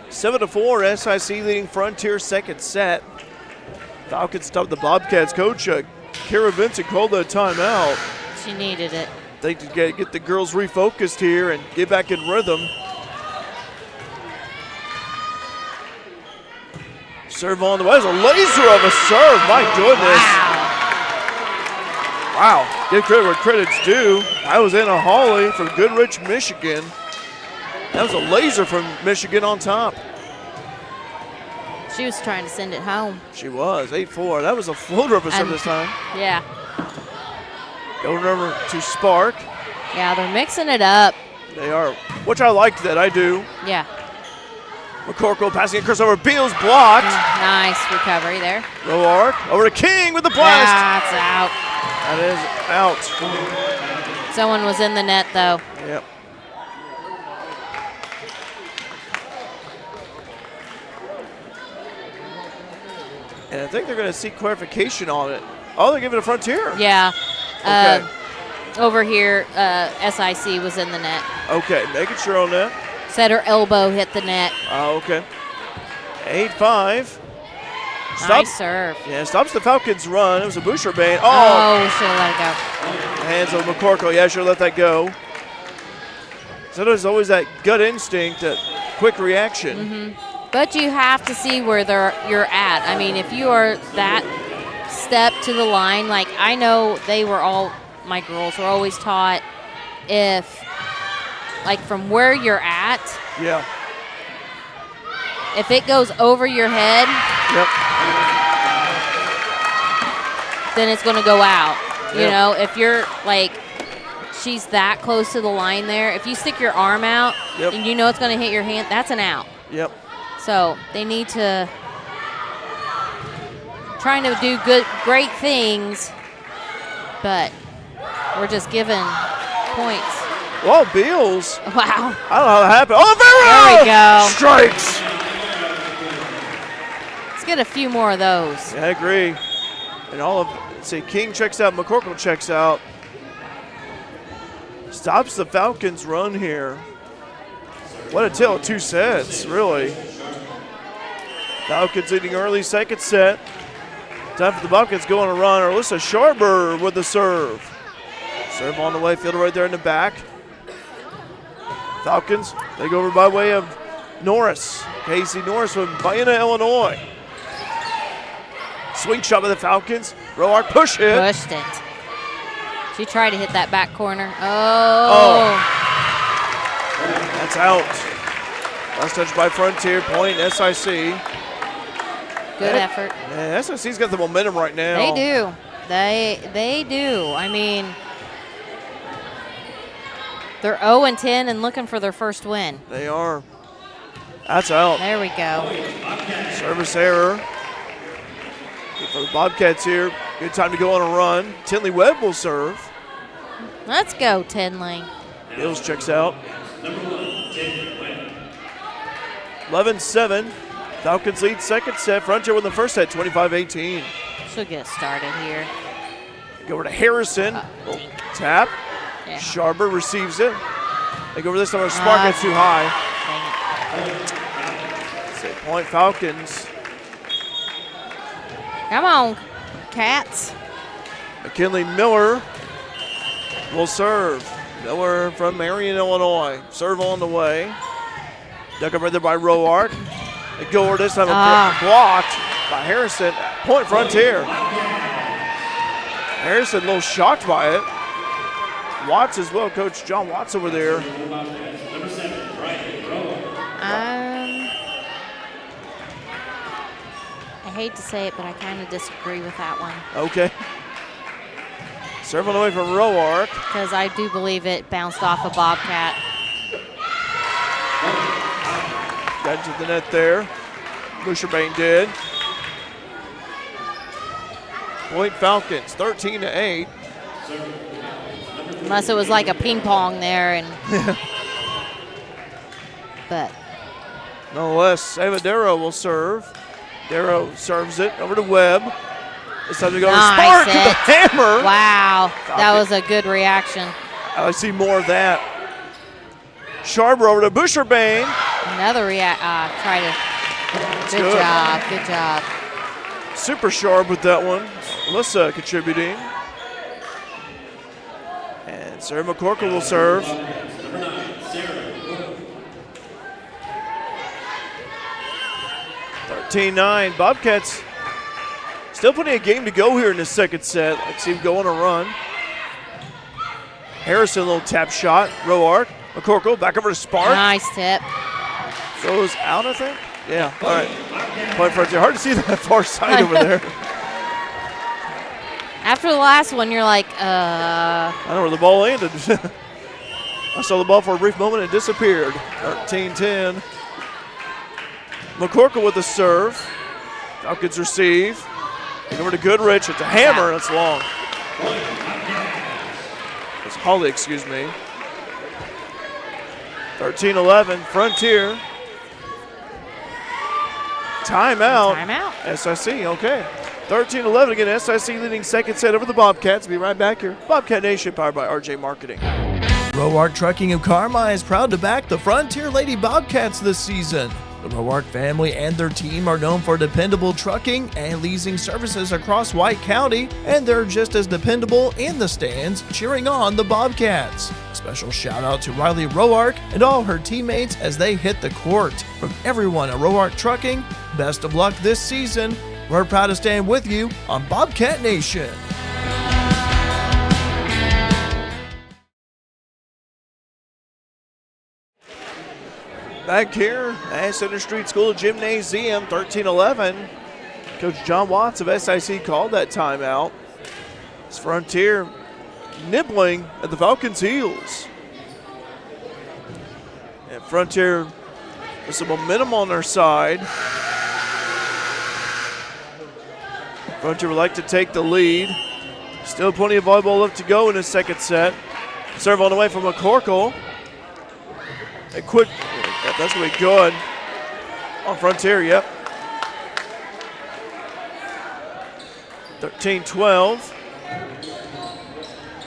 Seven to 4, SIC leading Frontier second set. Falcons top the Bobcats. Coach Kara Vincent called a timeout. She needed it. They get the girls refocused here and get back in rhythm. Serve on the way. There's a laser of a serve. My goodness. Wow. Give credit where credit's due. I was Anna Hawley from Goodrich, Michigan. That was a laser from Michigan on top. She was trying to send it home. She was. 8-4. That was a floater of a serve this time. Yeah. Going over to Spark. Yeah, they're mixing it up. They are, which I like that. I do. Yeah. McCorkle passing across over Beals, blocked. Nice recovery there. Low arc over to King with the blast. That's out. That is out. Someone was in the net, though. Yep. And I think they're going to seek clarification on it. Oh, they're giving it a Frontier. Yeah. Okay. Over here, SIC was in the net. Okay, making sure on that. Said her elbow hit the net. Okay. 8-5. Nice serve. Yeah, stops the Falcons' run. It was a Boucher bane. Oh, should have let it go. Hands on McCorkle. Yeah, should have let that go. So there's always that gut instinct, that quick reaction. Mm-hmm. But you have to see where you're at. I mean, if you are that step to the line, like I know my girls were always taught if, like from where you're at, yeah, if it goes over your head, yep, then it's going to go out. You Yep. know, if you're like, she's that close to the line there, if you stick your arm out Yep. and you know it's going to hit your hand, that's an out. Yep. So they need to trying to do great things, but we're just given points. Well, Beals. Wow. I don't know how that happened. Oh, There we go. Strikes. Let's get a few more of those. Yeah, I agree. And King checks out, McCorkle checks out. Stops the Falcons' run here. What a tale of two sets, really. Falcons leading early, second set. Time for the Bobcats go on a run. Alyssa Sharber with the serve. Serve on the way, fielder right there in the back. Falcons, they go over by way of Norris. Casey Norris from Vienna, Illinois. Swing shot by the Falcons. Roark push hit. Pushed it. She tried to hit that back corner. Oh. That's out. Last touch by Frontier, point SIC. Good effort. Man, SIC's got the momentum right now. They do. They do. I mean, they're 0-10 and looking for their first win. They are. That's out. There we go. Service error. Good for the Bobcats here. Good time to go on a run. Tinley Webb will serve. Let's go, Tinley. Bills checks out. 11-7. Falcons lead second set. Frontier win the first set, 25-18. Should get started here. Go over to Harrison. Tap. Yeah. Sharber receives it. They go over this time. Spark gets too high. Say point Falcons. Come on, Cats. McKinley Miller will serve. Miller from Marion, Illinois. Serve on the way. Dug up right there by Roark. They go over this time, blocked by Harrison. Point Frontier. Harrison a little shocked by it. Watts as well, Coach John Watts over there. I hate to say it, but I kind of disagree with that one. Okay. Serve on the way from Roark. Because I do believe it bounced off a Bobcat. Got to the net there. Boucher-Bain did. Point Falcons, 13-8. Unless it was like a ping pong there, and but nonetheless, Ava Darrow will serve. Darrow serves it over to Webb. It's time to go to Spark with the hammer. Wow, that was a good reaction. I see more of that. Sharber over to Boucher-Bain. Another try to. Good job, good job. Super sharp with that one. Alyssa contributing. And Sarah McCorkle will serve. 13-9. Bobcats still plenty of game to go here in the second set. Let's see him go on a run. Harrison, a little tap shot. Roark. McCorkle back over to Spark. Nice tip. Goes out, I think. Yeah, all right. Point Frontier. Hard to see that far side over there. After the last one, you're like, I don't know where the ball landed. I saw the ball for a brief moment and it disappeared. 13-10. McCorkle with the serve. Falcons receive. Take over to Goodrich. It's a hammer. That's long. It's Holly, excuse me. 13-11, Frontier. Timeout. SIC, okay. 13-11 again, SIC leading second set over the Bobcats. Be right back here. Bobcat Nation powered by RJ Marketing. Roark Trucking of Carmi is proud to back the Frontier Lady Bobcats this season. The Roark family and their team are known for dependable trucking and leasing services across White County, and they're just as dependable in the stands cheering on the Bobcats. Special shout out to Riley Roark and all her teammates as they hit the court. From everyone at Roark Trucking, best of luck this season. We're proud to stand with you on Bobcat Nation. Back here at Center Street School Gymnasium, 13-11. Coach John Watts of SIC called that timeout. It's Frontier nibbling at the Falcons' heels. And Frontier with some momentum on their side. Frontier would like to take the lead. Still plenty of volleyball left to go in the second set. Serve on the way from McCorkle. A quick, that's going to be good. On Frontier, yep. 13-12.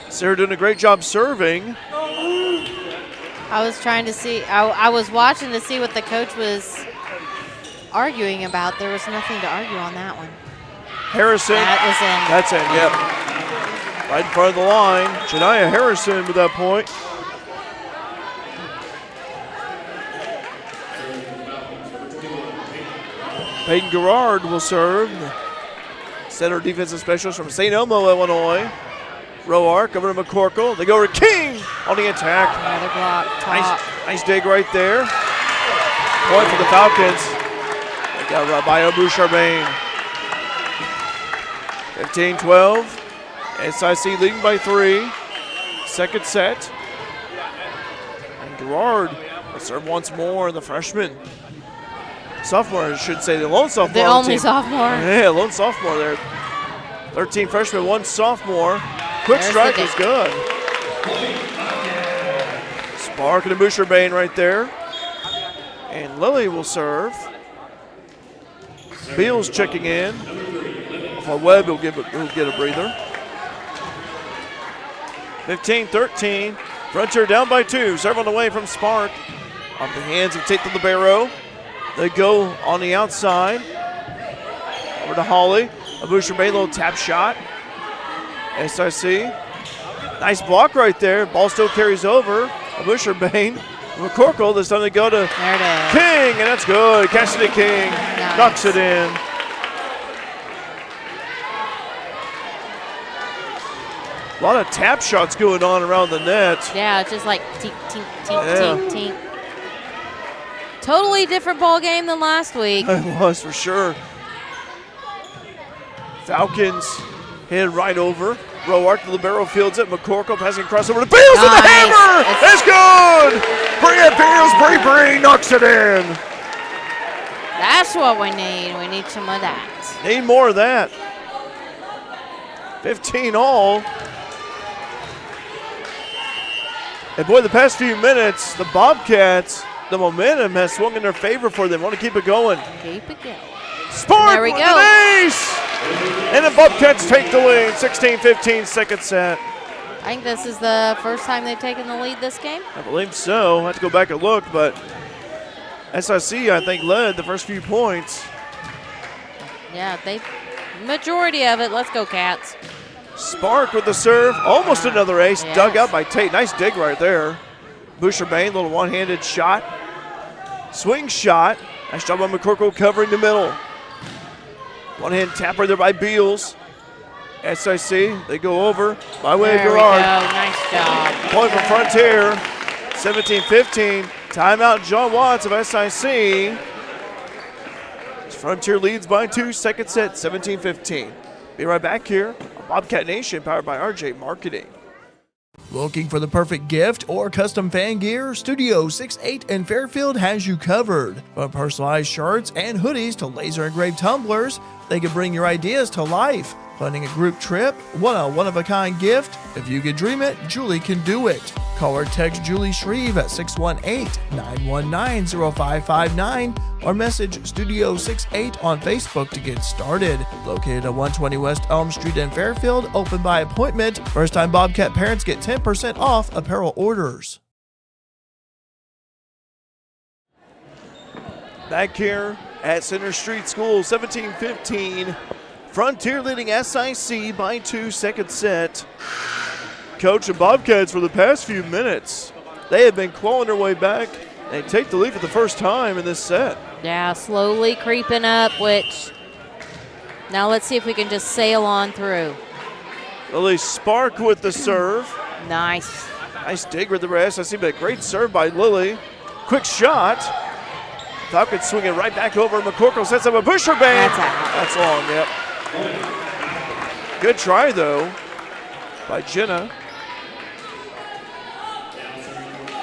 Sarah doing a great job serving. I was trying to see, I was watching to see what the coach was arguing about. There was nothing to argue on that one. Harrison. That was in. That's in, yep. Right in front of the line. Janiah Harrison with that point. Peyton Garrard will serve. Center defensive specialist from St. Elmo, Illinois. Roark over to McCorkle. They go to King on the attack. Another block. Nice dig right there. Point for the Falcons. They got by Bouchard-Bain. 15-12. SIC leading by 3. Second set. And Garrard will serve once more, the freshman. Sophomore, I should say, the lone sophomore. The only sophomore. Yeah, lone sophomore there. 13 freshmen, 1 sophomore. Quick strike is good. Spark and a Bouchard-Bain right there. And Lily will serve. Beals checking in. For Webb, he'll get a breather. 15-13. Frontier down by 2. Serve on the way from Spark. Off the hands of Tate Libero. They go on the outside. Over to Holly. A Bouchard-Bain little tap shot. SIC. Nice block right there. Ball still carries over. A Bouchard-Bain. McCorkle, this time they go to King, and that's good. Cassidy King knocks it in. A lot of tap shots going on around the net. Yeah, it's just like tink, tink, tink, tink, tink. Totally different ball game than last week. It was for sure. Falcons head right over. Roark, the libero fields it. McCorkle passing across over to Beals with the hammer. It's good. Bria Beals, Bree knocks it in. That's what we need. We need some of that. Need more of that. 15 all. And boy, the past few minutes, the Bobcats, the momentum has swung in their favor for them. Want to keep it going. Keep it going. Spark with an ace! And the Bobcats take the lead, 16-15, second set. I think this is the first time they've taken the lead this game. I believe so. I have to go back and look, but SIC, I think, led the first few points. Yeah, majority of it. Let's go, Cats. Spark with the serve, almost another ace, dug out by Tate. Nice dig right there. Bouchard-Bain, little one-handed shot. Swing shot. Nice job on McCorkle covering the middle. One-hand tap right there by Beals. SIC, they go over by way of Garrard. Nice job. Point for Frontier, 17-15. Timeout, John Watts of SIC. Frontier leads by 2, second set, 17-15. Be right back here on Bobcat Nation, powered by RJ Marketing. Looking for the perfect gift or custom fan gear? Studio 68 in Fairfield has you covered. From personalized shirts and hoodies to laser engraved tumblers, they can bring your ideas to life. Planning a group trip? Want a one-of-a-kind gift? If you can dream it, Julie can do it. Call or text Julie Shreve at 618-919-0559 or message Studio 68 on Facebook to get started. Located at 120 West Elm Street in Fairfield, open by appointment. First-time Bobcat parents get 10% off apparel orders. Back here at Center Street School, 17-15. Frontier leading SIC by 2, second set. Coach the Bobcats for the past few minutes. They have been clawing their way back. They take the lead for the first time in this set. Yeah, slowly creeping up, which now let's see if we can just sail on through. Lily Spark with the serve. Nice. Nice dig with the SIC, but a great serve by Lily. Quick shot. Falcons swing it right back over. McCorkle sets up a pusher bang. That's long, yep. Good try, though, by Jenna.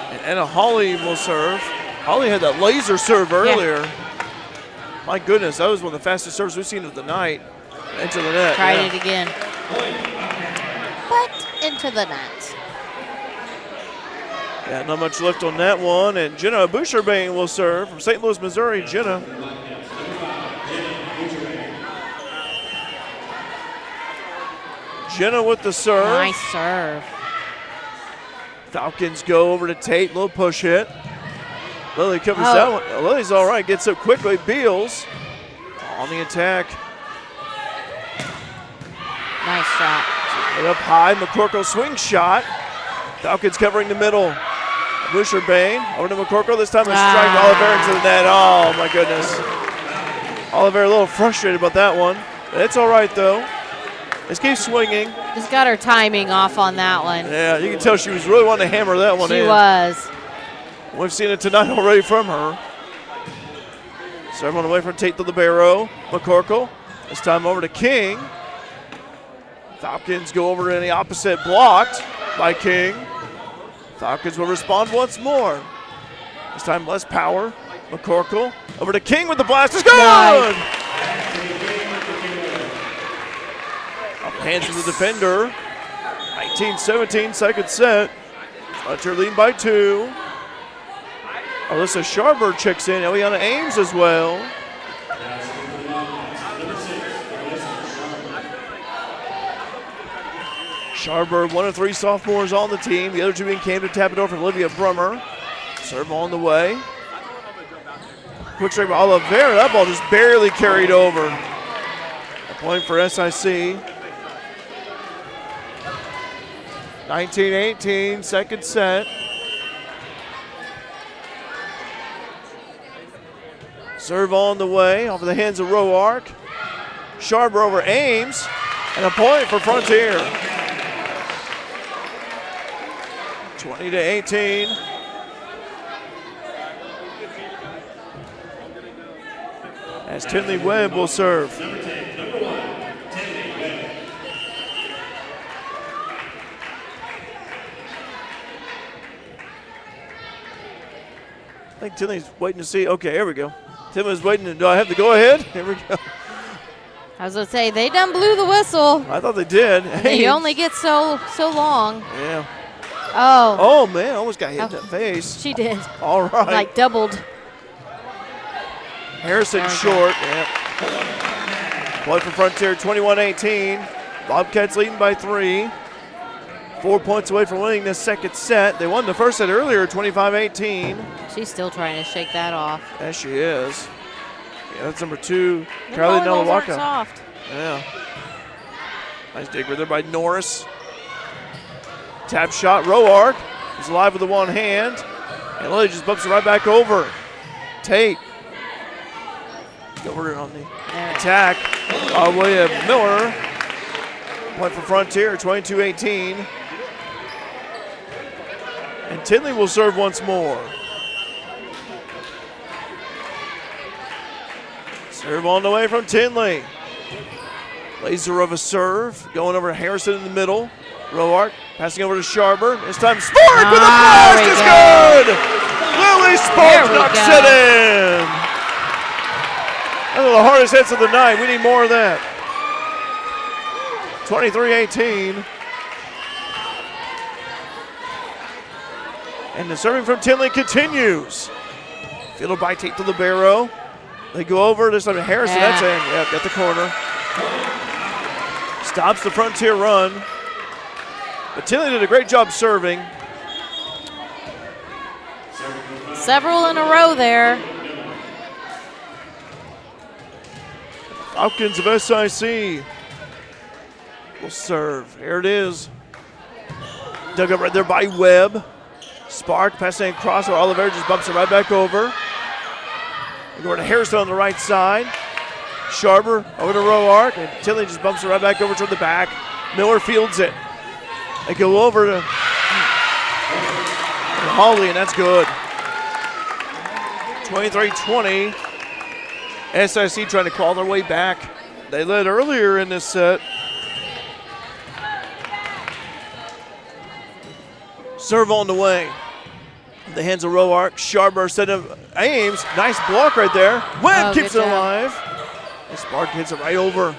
And Anna Holly will serve. Holly had that laser serve earlier. Yeah. My goodness, that was one of the fastest serves we've seen of the night. Into the net. Tried it again. But into the net. Yeah, not much left on that one. And Jenna Boucherbane will serve from St. Louis, Missouri. Jenna. Jenna with the serve. Nice serve. Falcons go over to Tate. Little push hit. Lily covers that one. Lily's all right. Gets up quickly. Beals on the attack. Nice shot. Up high. McCorkle swing shot. Falcons covering the middle. Boucherbane over to McCorkle. This time a strike. Oliver into the net. Oh, my goodness. Oliver a little frustrated about that one. It's all right, though. Let's keep swinging. Just got her timing off on that one. Yeah, you can tell she was really wanting to hammer that one in. She was. We've seen it tonight already from her. Serve on the way from Tate to the Barrow. McCorkle. This time over to King. Falcons go over to the opposite, blocked by King. Falcons will respond once more. This time less power. McCorkle over to King with the blast. It's good! Nice. Up hands of the defender. 19-17, second set. Frontier leading by 2. Alyssa Sharber checks in. Eliana Ames as well. Sharber, 1 of 3 sophomores on the team. The other 2 being Camden Tappador from Olivia Brummer. Serve on the way. Quick strike by Oliveira. That ball just barely carried over. A point for SIC. 19-18, second set. Serve on the way, off of the hands of Roark. Sharber over Ames, and a point for Frontier. 20-18. As Tinley Webb will serve. I think Tinley's waiting to see. Okay, here we go. Tinley's waiting. Do I have to go ahead? Here we go. I was going to say, they done blew the whistle. I thought they did. You only get so long. Yeah. Oh. Oh, man, almost got hit in the face. She did. All right. Like doubled. Harrison short. Yep. Point for Frontier, 21-18. Bobcats leading by 3. 4 points away from winning the second set. They won the first set earlier, 25-18. She's still trying to shake that off. Yes, she is. Yeah, that's number 2, The Carly volleyballs aren't Nelawaka. soft. Yeah. Nice dig there by Norris. Tap shot, Roark is alive with the one hand. And Lily just bumps it right back over. Tate. Over on the attack. William Miller. Point for Frontier, 22-18. And Tinley will serve once more. Serve on the way from Tinley. Laser of a serve. Going over to Harrison in the middle. Roark Passing over to Sharber. This time Spark with a blast is good! Lily Spark knocks it in! One of the hardest hits of the night. We need more of that. 23-18. And the serving from Tinley continues. Fielded by Tate to Libero. They go over this time to Harrison. That's in. Yeah, got the corner. Stops the Frontier run. But Tinley did a great job serving. Several in a row there. Falcons of SIC will serve. Here it is. Dug up right there by Webb. Spark passing across where Oliver just bumps it right back over. We go to Harrison on the right side. Sharber over to row arc, and Tinley just bumps it right back over toward the back. Miller fields it. They go over to Hawley, and that's good. 23-20. SIC trying to claw their way back. They led earlier in this set. Serve on the way. The hands of row arc. Sharber set of aims. Nice block right there. Webb keeps it alive. And Spark hits it right over.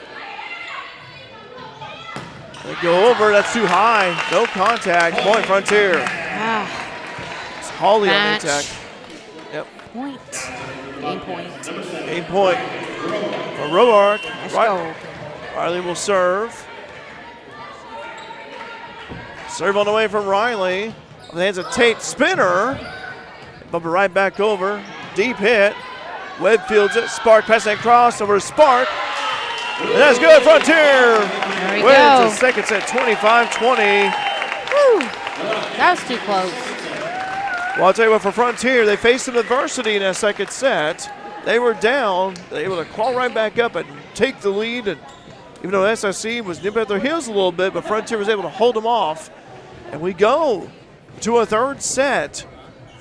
They go over. That's too high. No contact. Point Frontier. It's Hawley on the attack. Yep. Point. Game point. Game point for row arc. Let's go. Riley will serve. Serve on the way from Riley. On the hands of Tate. Spinner. Bump it right back over. Deep hit. Webb fields it. Spark passing across over to Spark. And that's good. Frontier wins the second set 25-20. Woo. That was too close. Well, I'll tell you what, for Frontier, they faced some adversity in that second set. They were down. They were able to crawl right back up and take the lead. And even though SIC was nipping at their heels a little bit, but Frontier was able to hold them off. And we go to a third set.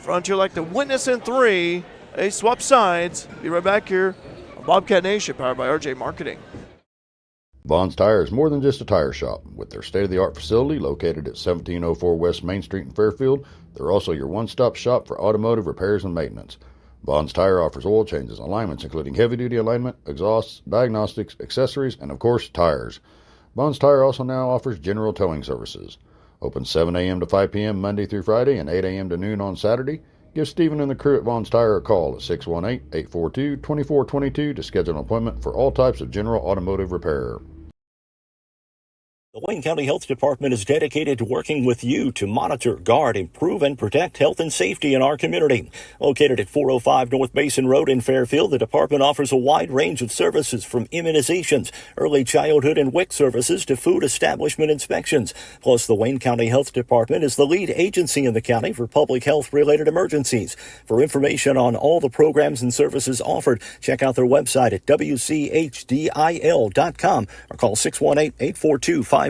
Frontier like to witness in three. They swap sides. Be right back here on Bobcat Nation, powered by RJ Marketing. Vaughn's Tire is more than just a tire shop. With their state-of-the-art facility located at 1704 West Main Street in Fairfield, they're also your one-stop shop for automotive repairs and maintenance. Vaughn's Tire offers oil changes, alignments including heavy-duty alignment, exhausts, diagnostics, accessories, and of course, tires. Vaughn's Tire also now offers general towing services. Open 7 a.m. to 5 p.m. Monday through Friday and 8 a.m. to noon on Saturday. Give Stephen and the crew at Vaughn's Tire a call at 618-842-2422 to schedule an appointment for all types of general automotive repair. The Wayne County Health Department is dedicated to working with you to monitor, guard, improve, and protect health and safety in our community. Located at 405 North Mason Road in Fairfield, the department offers a wide range of services from immunizations, early childhood and WIC services to food establishment inspections. Plus, the Wayne County Health Department is the lead agency in the county for public health-related emergencies. For information on all the programs and services offered, check out their website at wchdil.com or call 618-842-5166.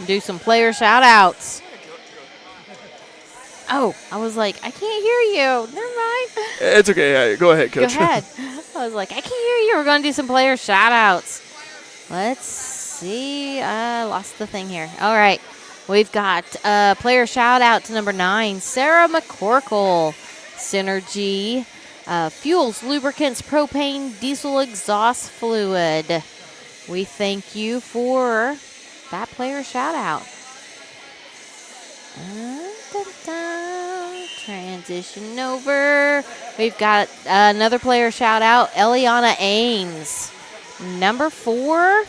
Do some player shout outs. Oh, I was like, I can't hear you. Never mind. It's okay. Go ahead, Coach. Go ahead. I was like, I can't hear you. We're going to do some player shout outs. Let's see. I lost the thing here. All right. We've got player shout out to number 9, Sarah McCorkle. Synergy fuels, lubricants, propane, diesel exhaust fluid. We thank you for that player shout out. Transition over. We've got another player shout out, Eliana Ames. Number 4,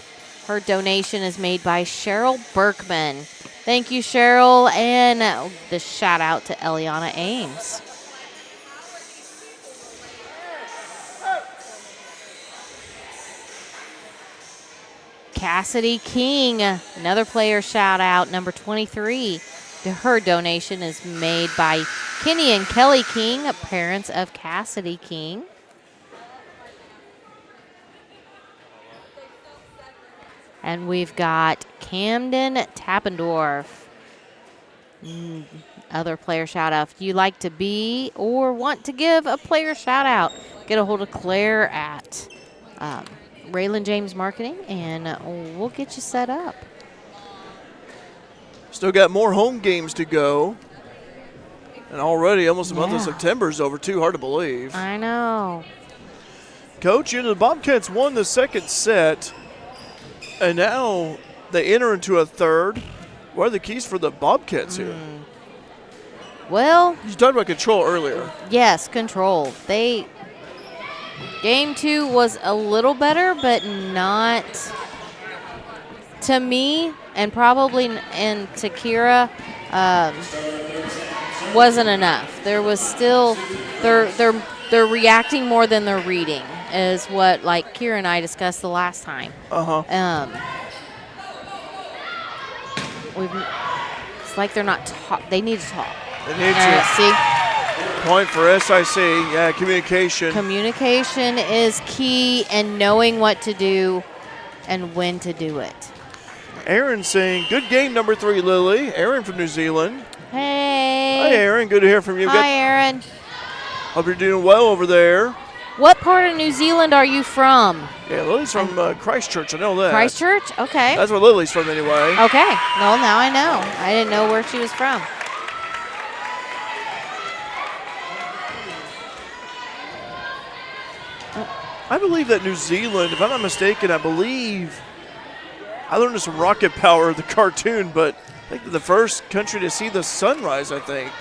her donation is made by Cheryl Berkman. Thank you, Cheryl, and the shout out to Eliana Ames. Cassidy King, another player shout out, number 23. Her donation is made by Kenny and Kelly King, parents of Cassidy King. And we've got Camden Tappendorf. Other player shout out. If you like to be or want to give a player shout out, get a hold of Claire at Raylan James Marketing, and we'll get you set up. Still got more home games to go. And already almost the month of September is over, too hard to believe. I know. Coach, the Bobcats won the second set, and now they enter into a third. What are the keys for the Bobcats here? Well, You talked about control earlier. yes, control. Game 2 was a little better, but not to me, and probably and to Kira, wasn't enough. There was still they're reacting more than they're reading, is what like Kira and I discussed the last time. It's like they're not talk. They need to talk. They need to. See. Point for SIC. Yeah, communication. Communication is key, and knowing what to do and when to do it. Aaron saying, good game, number 3, Lily. Aaron from New Zealand. Hey. Hi, Aaron. Good to hear from you. Hi, Aaron. Hope you're doing well over there. What part of New Zealand are you from? Yeah, Lily's from Christchurch. I know that. Christchurch? Okay. That's where Lily's from anyway. Okay. Well, now I know. I didn't know where she was from. I believe that New Zealand, if I'm not mistaken, I learned this from Rocket Power, the cartoon, but I think they're the first country to see the sunrise, I think.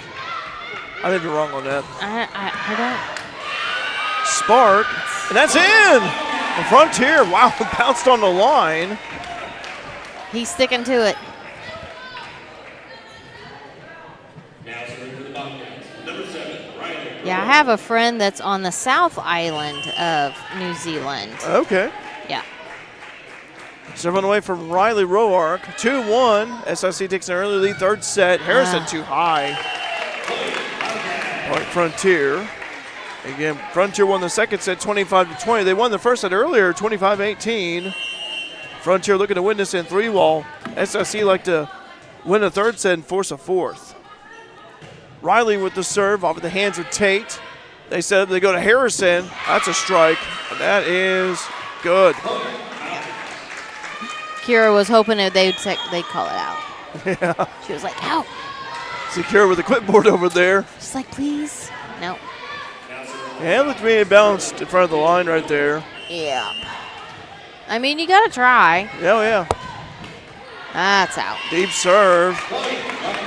I may be wrong on that. I don't. Spark, and that's in! The Frontier, wow, bounced on the line. He's sticking to it. Yeah, I have a friend that's on the South Island of New Zealand. Okay. Yeah. Serving away from Riley Roark. 2-1. SIC takes an early lead, third set. Harrison too high. Point Frontier. Again, Frontier won the second set 25-20. They won the first set earlier, 25-18. Frontier looking to win this in 3-wall. SIC like to win a third set and force a fourth. Riley with the serve off of the hands of Tate. They set up, they go to Harrison. That's a strike. And that is good. Kira was hoping that they'd call it out. Yeah. She was like, out. Secure with the clipboard over there. She's like, please. No. Yeah, it looked to me balanced in front of the line right there. Yeah. I mean, you got to try. Yeah, yeah. That's out. Deep serve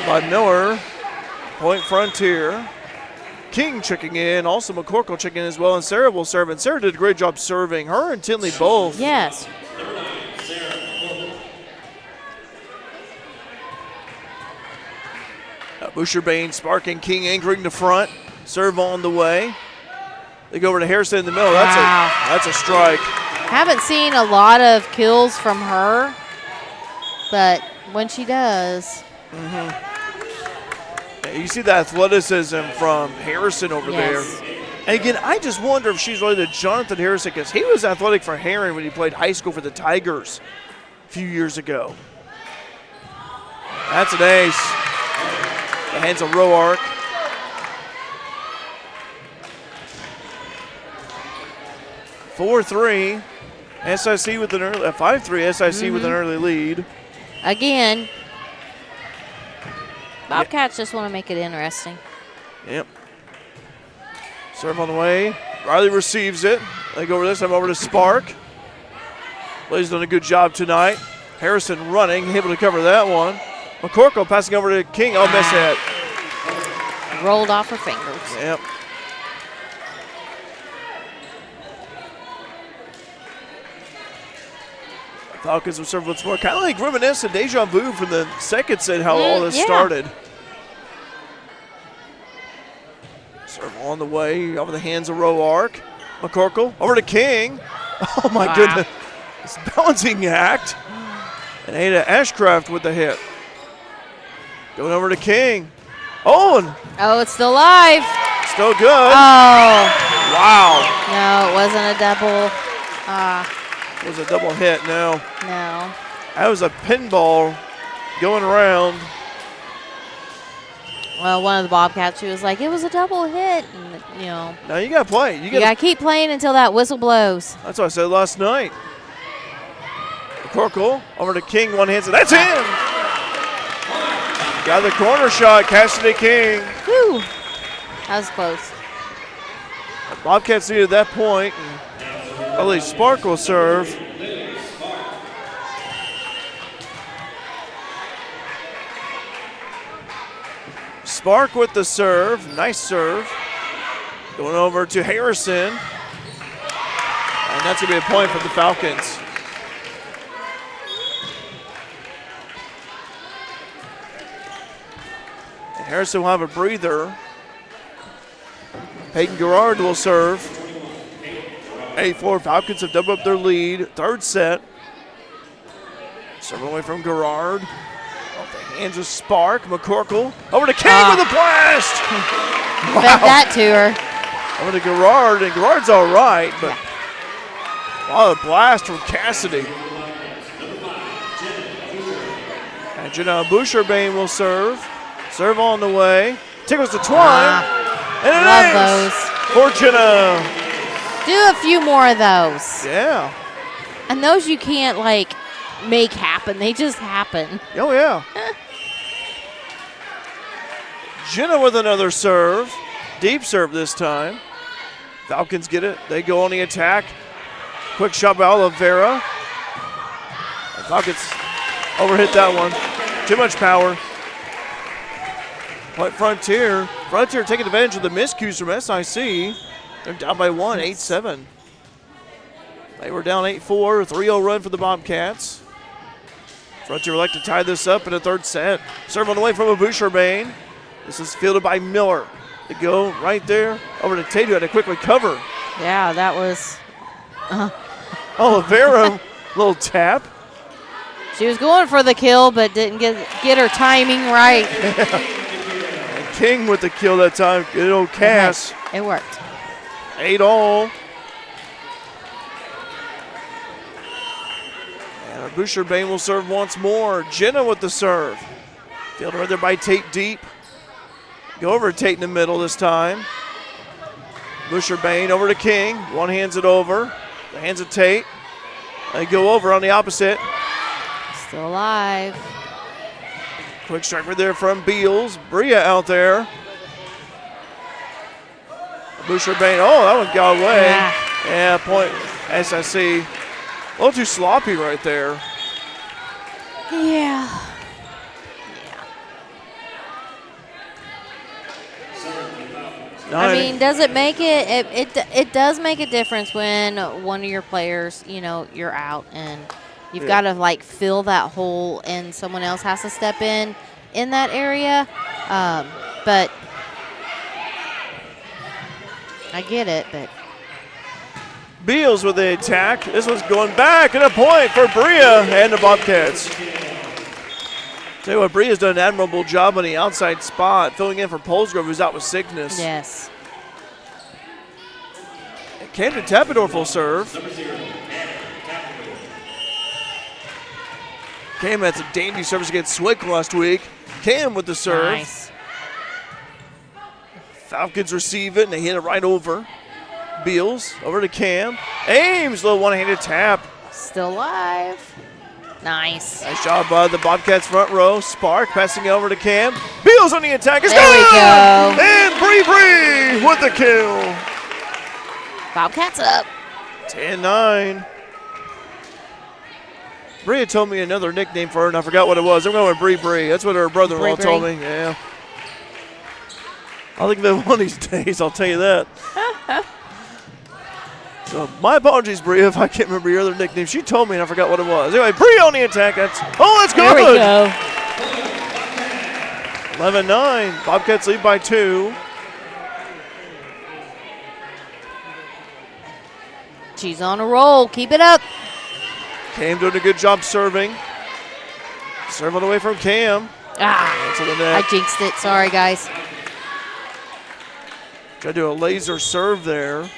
by Miller. Point Frontier. King checking in. Also McCorkle checking in as well. And Sarah will serve. And Sarah did a great job serving. Her and Tinley both. Yes. Boucher-Bain sparking. King anchoring the front. Serve on the way. They go over to Harrison in the middle. That's a strike. Haven't seen a lot of kills from her, but when she does. You see the athleticism from Harrison over there. And again, I just wonder if she's related to Jonathan Harrison, because he was athletic for Herring when he played high school for the Tigers a few years ago. That's an ace. The hands of Roark. (4-3). SIC with an early 5-3. SIC with an early lead. Again, Bobcats just want to make it interesting. Yep. Serve on the way. Riley receives it. They go over this time over to Spark. Blaze done a good job tonight. Harrison running, able to cover that one. McCorkle passing over to King. Oh, miss it. Rolled off her fingers. Yep. Falcons will serve once more. Kind of like reminiscent, deja vu from the second set, how all this started. Serve on the way, over the hands of Roark. McCorkle over to King. Oh, my goodness. This balancing act. And Ada Ashcraft with the hit. Going over to King. Oh, Oh, it's still live. still good. Oh, Wow. no, it wasn't a double. It was a double hit. No. No. That was a pinball going around. Well, one of the Bobcats, she was like, it was a double hit. And, you know, Now you got to play. you got to keep playing until that whistle blows. That's what I said last night. McCorkle over to King, one hand. That's in. Got the corner shot, Cassidy King. Whew. That was close. The Bobcats needed that point. And Lily Spark will serve. Spark with the serve. Nice serve. Going over to Harrison. And that's going to be a point for the Falcons. And Harrison will have a breather. Peyton Garrard will serve. 8-4. Falcons have doubled up their lead. Third set. Serve away from Garrard. Off the hands of Spark. McCorkle. Over to King with a blast. Fed that to her. Over to Garrard, and Garrard's all right, but wow, a blast from Cassidy. And Jenna Boucherbane will serve. Serve on the way. Tickles the twine. And an Love ace those. for Jenna. Do a few more of those. Yeah. And those you can't, like, make happen. They just happen. Oh, yeah. Jenna with another serve. Deep serve this time. Falcons get it. They go on the attack. Quick shot by Oliveira. The Falcons overhit that one. Too much power. Point Frontier. Frontier taking advantage of the miscues from SIC. They're down by one, 8-7. They were down 8-4, 3-0 run for the Bobcats. Frontier would like to tie this up in the third set. Serve on the way from a Boucherbane. This is fielded by Miller. They go right there over to Tate, who had to quickly cover. Yeah, that was. Oliveira, little tap. She was going for the kill, but didn't get her timing right. And King with the kill that time. Good old Cass. It worked. 8-all. And Boucherbane will serve once more. Jenna with the serve. Fielded right there by Tate deep. Go over to Tate in the middle this time. Boucherbane over to King. One hands it over. The hands of Tate. They go over on the opposite. Still alive. Quick strike right there from Beals. Bria out there. Boucherbane. Oh, that one got away. Yeah, point SIC. A little too sloppy right there. Yeah. I mean, does it make it? It does make a difference when one of your players, you know, you're out and you've got to like fill that hole, and someone else has to step in that area. But I get it. But Beals with the attack. This one's going back, and a point for Bria and the Bobcats. Tell you what, Bria's done an admirable job on the outside spot, filling in for Polsgrove, who's out with sickness. yes, And Camden Tappendorf will serve. Cam had some dandy service against Swick last week. Cam with the serve. nice. Falcons receive it, and they hit it right over. Beals over to Cam. Ames, little one-handed tap. Still alive. Nice. Nice job by the Bobcats front row. Spark passing it over to Cam. Beals on the attack. It's There we good! go. And Bree with the kill. Bobcats up. 10-9. Bria told me another nickname for her, and I forgot what it was. I'm going with Bree. That's what her brother-in-law Bree. told me. Yeah. I'll think of it one of these days, I'll tell you that. So my apologies, Bria, if I can't remember your other nickname. She told me and I forgot what it was. Anyway, Bria on the attack. That's There we good. go. 11-9. Bobcats lead by 2. She's on a roll. Keep it up. Cam doing a good job serving. Serve on the way from Cam. Into the net. I jinxed it. Sorry, guys. Try to do a laser serve there.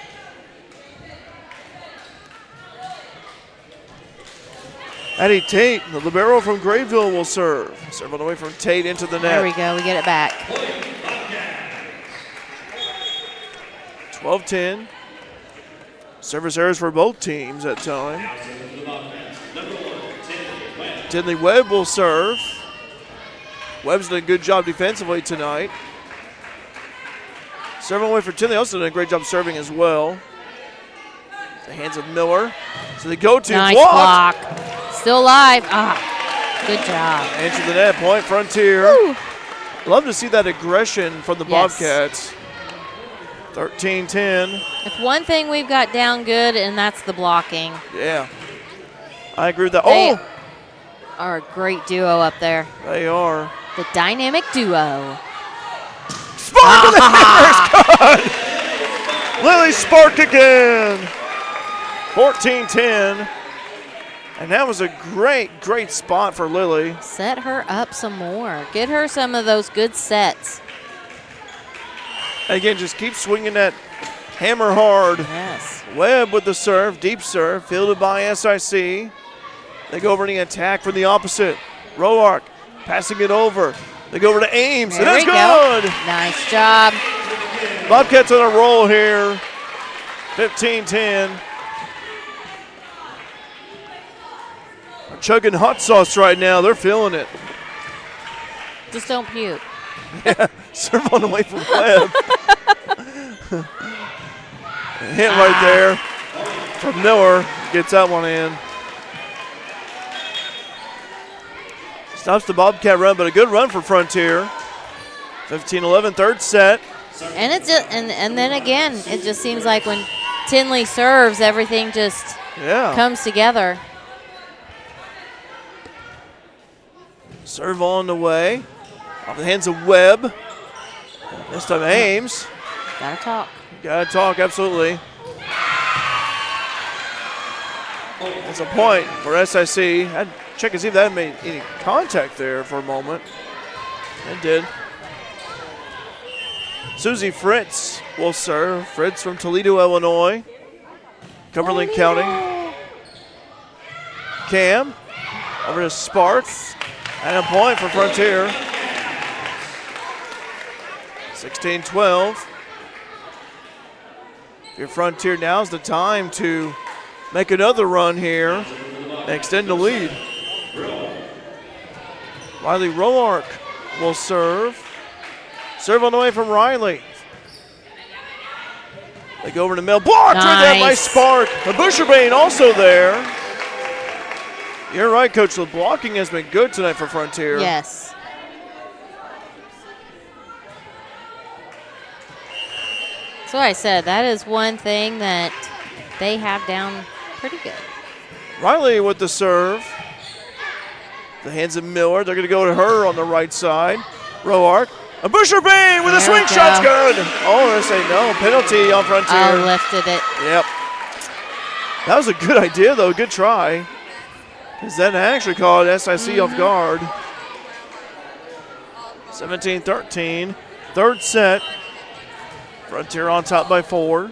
Addie Tate, the libero from Grayville, will serve. Serve on the way from Tate into the net. There we go. We get it back. 12-10. Service errors for both teams that time. Tinley Webb will serve. Webb's done a good job defensively tonight. Serving away for Tinley, also done a great job serving as well. The hands of Miller. So they go to nice block. Still alive. Good job. Into the net, point Frontier. Woo. Love to see that aggression from the Yes. Bobcats. 13-10. If one thing we've got down good, and that's the blocking. Yeah. I agree with that. They are a great duo up there. They are. The dynamic duo. Spark of the hammer is good. Lily sparked again. 14-10. And that was a great spot for Lily. Set her up some more. Get her some of those good sets. Again, just keep swinging that hammer hard. Yes. Webb with the serve, deep serve, fielded by SIC. They go over to the attack from the opposite. Roark passing it over. They go over to Ames, and There it's we good. go. Nice job. Bobcats on a roll here. 15-10. They're chugging hot sauce right now. They're feeling it. Just don't puke. Yeah, serve on the way from Webb. Hit right there from Miller. Gets that one in. Stops the Bobcat run, but a good run for Frontier. 15-11, third set. And it's just, and then again, it just seems like when Tinley serves, everything just comes together. Serve on the way. Off the hands of Webb. This time Ames. Gotta talk. Gotta talk, absolutely. That's a point for SIC. I'd check and see if that made any contact there for a moment. It did. Susie Fritz will serve. Fritz from Toledo, Illinois. Cumberland County. Cam over to Spark. And a point for Frontier. 16-12. If you're Frontier, now's the time to make another run here and extend the lead. Riley Roark will serve. Serve on the way from Riley. They go over to Mill. Blocked right there by Spark. The Busherbane also there. You're right, Coach. The blocking has been good tonight for Frontier. Yes. So I said, that is one thing that they have down pretty good. Riley with the serve. The hands of Miller. They're going to go to her on the right side. Roark. A Busherbane with a swing shot's good. Oh, they say no. Penalty on Frontier. Oh, lifted it. Yep. That was a good idea, though. Good try. Because that actually caught SIC off guard. 17-13. Third set. Frontier on top by 4.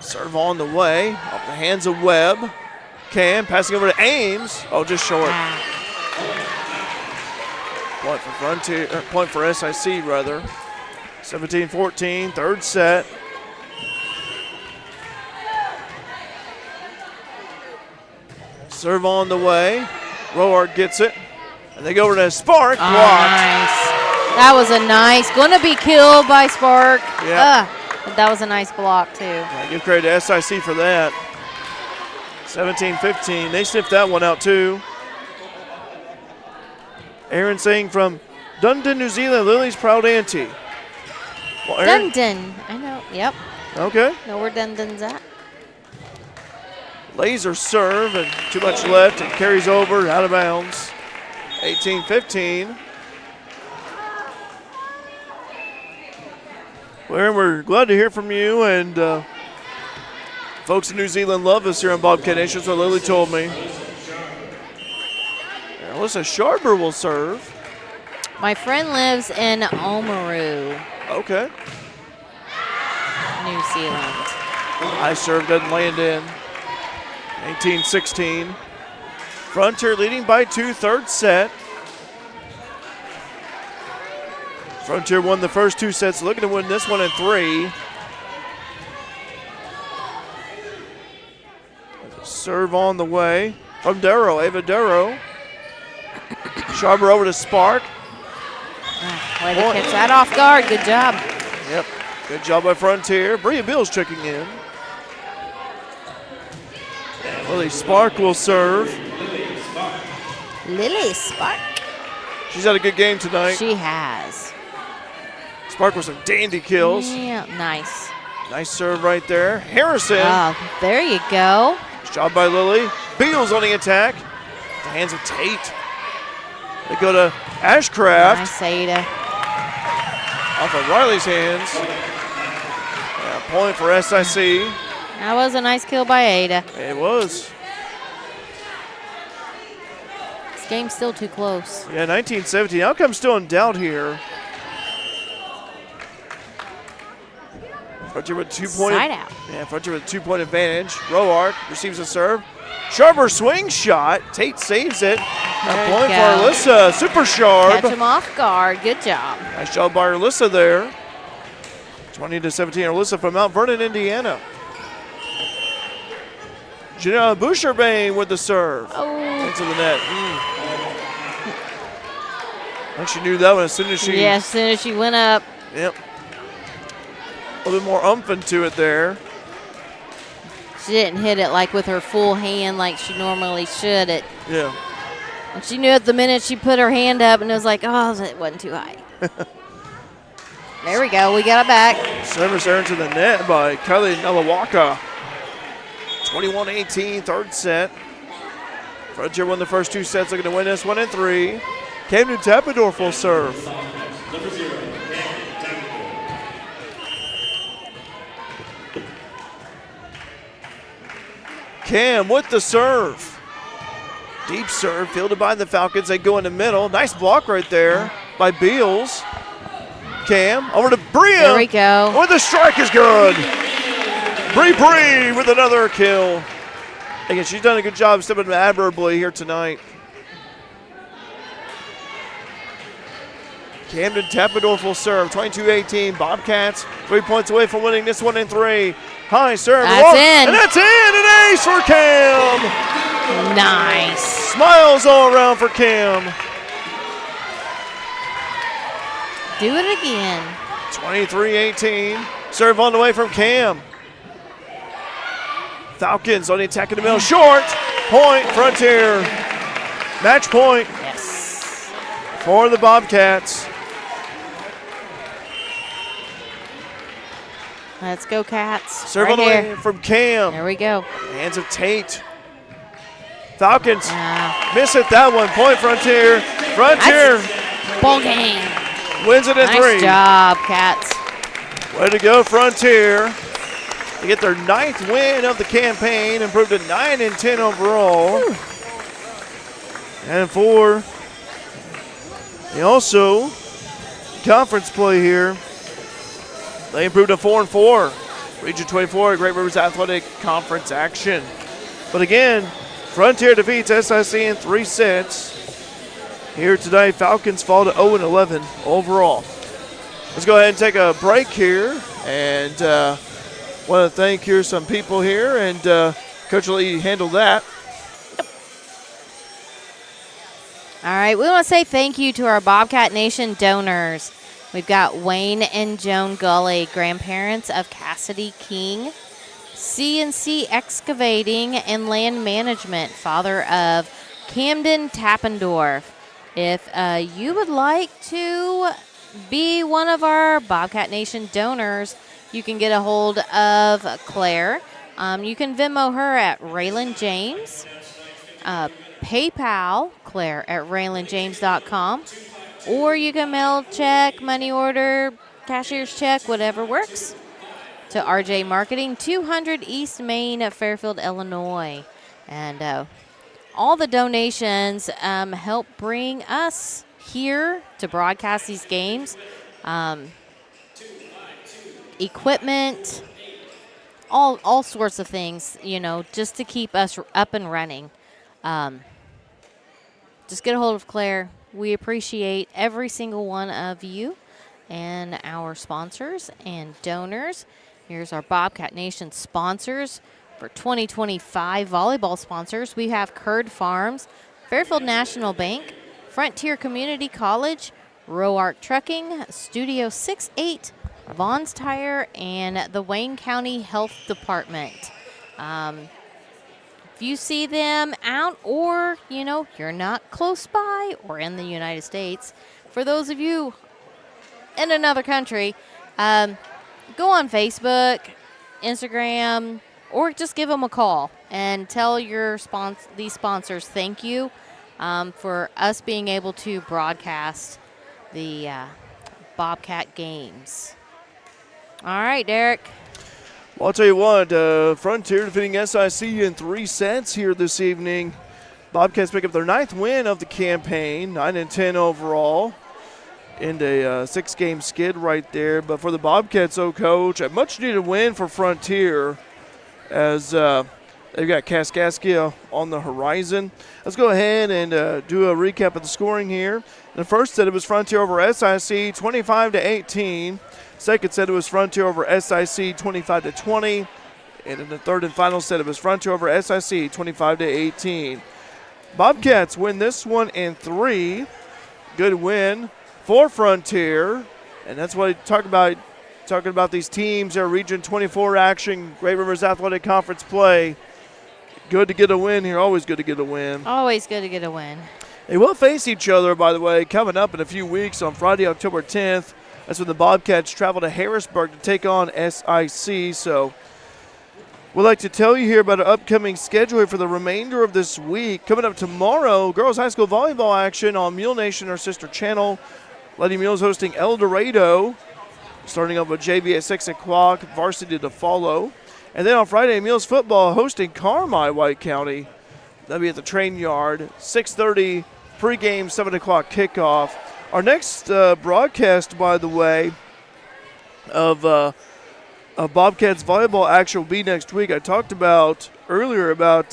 Serve on the way. Off the hands of Webb. Cam passing over to Ames. Oh, just short. Point for Frontier. Point for SIC rather. 17-14. Third set. Serve on the way. Roark gets it. And they go over to Spark. Oh, Blocked. nice. That was a nice. Going to be killed by Spark. Yeah. But that was a nice block, too. I give credit to SIC for that. 17-15. They sniffed that one out, too. Aaron saying from Dundon, New Zealand, Lily's proud auntie. Well, Aaron, Dundon. I know. Yep. okay. Know where Dundon's at. Laser serve and too much left. It carries over, out of bounds. 18-15. Well, Aaron, we're glad to hear from you, and Folks in New Zealand love us here on Bobcat Nation, so Lily told me. Alyssa Sharper will serve. My friend lives in Oamaru, Okay. New Zealand. High serve doesn't land in. 18-16. Frontier leading by 2, third set. Frontier won the first 2 sets, looking to win this one in 3. Serve on the way from Darrow, Ava Darrow. Sharper over to Spark. Way to catch that off guard. Good job. Yep, good job by Frontier. Bria Bill's checking in. And Lily Spark will serve. Lily Spark. She's had a good game tonight. She has. Spark with some dandy kills. Yeah, nice. Nice serve right there. Harrison. Oh, there you go. Nice job by Lily. Beals on the attack. The hands of Tate. They go to Ashcraft. Nice, Ada. Off of Riley's hands. Yeah, point for SIC. That was a nice kill by Ada. It was. This game's still too close. Yeah, 19-17. Outcome still in doubt here. Frontier with 2-point. Side out. Yeah, Frontier with a 2-point advantage. Roark receives a serve. Sharper swing shot. Tate saves it. A There you point for go. Alyssa. Super sharp. Catch him off guard. Good job. Nice job by Alyssa there. 20-17. Alyssa from Mount Vernon, Indiana. Janelle Boucherbane with the serve. Oh, Into the net. I think she knew that one as soon as she. yeah, as soon as she went up. Yep. A little bit more umph into it there. She didn't hit it like with her full hand like she normally should. Yeah. And she knew at the minute she put her hand up and it was like, oh, it wasn't too high. There we go. We got it back. Service there into the net by Kylie Nelawaka. 21-18, third set. Frontier won the first 2 sets, looking to win this one in 3. Camden Tappendorf will serve. Number 0, Cam with the serve. Deep serve fielded by the Falcons. They go in the middle. Nice block right there by Beals. Cam over to Bria. There we go. Oh, the strike is good. Bree with another kill. Again, she's done a good job stepping admirably here tonight. Camden Tappendorf will serve. 22-18. Bobcats 3 points away from winning this one in 3. High serve. That's in. And that's in. An ace for Cam. Nice. Smiles all around for Cam. Do it again. 23-18. Serve on the way from Cam. Falcons on the attack in the middle. Short. Point. Frontier. Match point Yes. for the Bobcats. Let's go, Cats. Serve right on the here. way from Cam. There we go. Hands of Tate. Falcons Ah, miss it that one. Point Frontier. Frontier ball game. wins it in Nice 3. job, Cats. Way to go, Frontier. They get their 9th win of the campaign, improved to 9-10 overall. Whew. And for the also conference play here, they improved to 4-4. Region 24, Great Rivers Athletic Conference action. But again, Frontier defeats SIC in 3 sets. Here today, Falcons fall to 0-11 overall. Let's go ahead and take a break here, and want to thank here some people here, and Coach will let you handle that. All right, we want to say thank you to our Bobcat Nation donors. We've got Wayne and Joan Gully, grandparents of Cassidy King, CNC Excavating and Land Management, father of Camden Tappendorf. If you would like to be one of our Bobcat Nation donors, you can get a hold of Claire. You can Venmo her at Raylan James. PayPal Claire at RaylanJames.com. Or you can mail check, money order, cashier's check, whatever works. to RJ Marketing, 200 East Main, Fairfield, Illinois. And all the donations help bring us here to broadcast these games. Equipment, all sorts of things, just to keep us up and running. Just get a hold of Claire. We appreciate every single one of you and our sponsors and donors. Here's our Bobcat Nation sponsors for 2025 volleyball sponsors. We have Curd Farms, Fairfield National Bank, Frontier Community College, Roark Trucking, Studio 68, Vaughn's Tire, and the Wayne County Health Department. If you see them out or, you're not close by or in the United States, for those of you in another country, go on Facebook, Instagram, or just give them a call and tell these sponsors thank you for us being able to broadcast the Bobcat games. All right, Derek. Well, I'll tell you what, Frontier defeating SIC in 3 sets here this evening. Bobcats pick up their 9th win of the campaign, 9-10 overall. In a 6-game skid right there. But for the Bobcats, Coach, a much-needed win for Frontier as they've got Kaskaskia on the horizon. Let's go ahead and do a recap of the scoring here. In the first set, it was Frontier over SIC, 25-18. Second set, it was Frontier over SIC, 25-20. And in the third and final set, it was Frontier over SIC, 25-18. Bobcats win this one in 3. Good win for Frontier, and that's what I talk about. Talking about these teams, their Region 24 action, Great Rivers Athletic Conference play. Good to get a win here. Always good to get a win. Always good to get a win. They will face each other, by the way, coming up in a few weeks on Friday, October 10th. That's when the Bobcats travel to Harrisburg to take on SIC. So we'd like to tell you here about our upcoming schedule here for the remainder of this week. Coming up tomorrow, girls high school volleyball action on Mule Nation, our sister channel. Lady Mules hosting El Dorado, starting up with JV at 6 o'clock, varsity to follow. And then on Friday, Mules football hosting Carmi, White County. That'll be at the train yard, 6:30 pregame, 7 o'clock kickoff. Our next broadcast, by the way, of Bobcats volleyball action will be next week. I talked about earlier about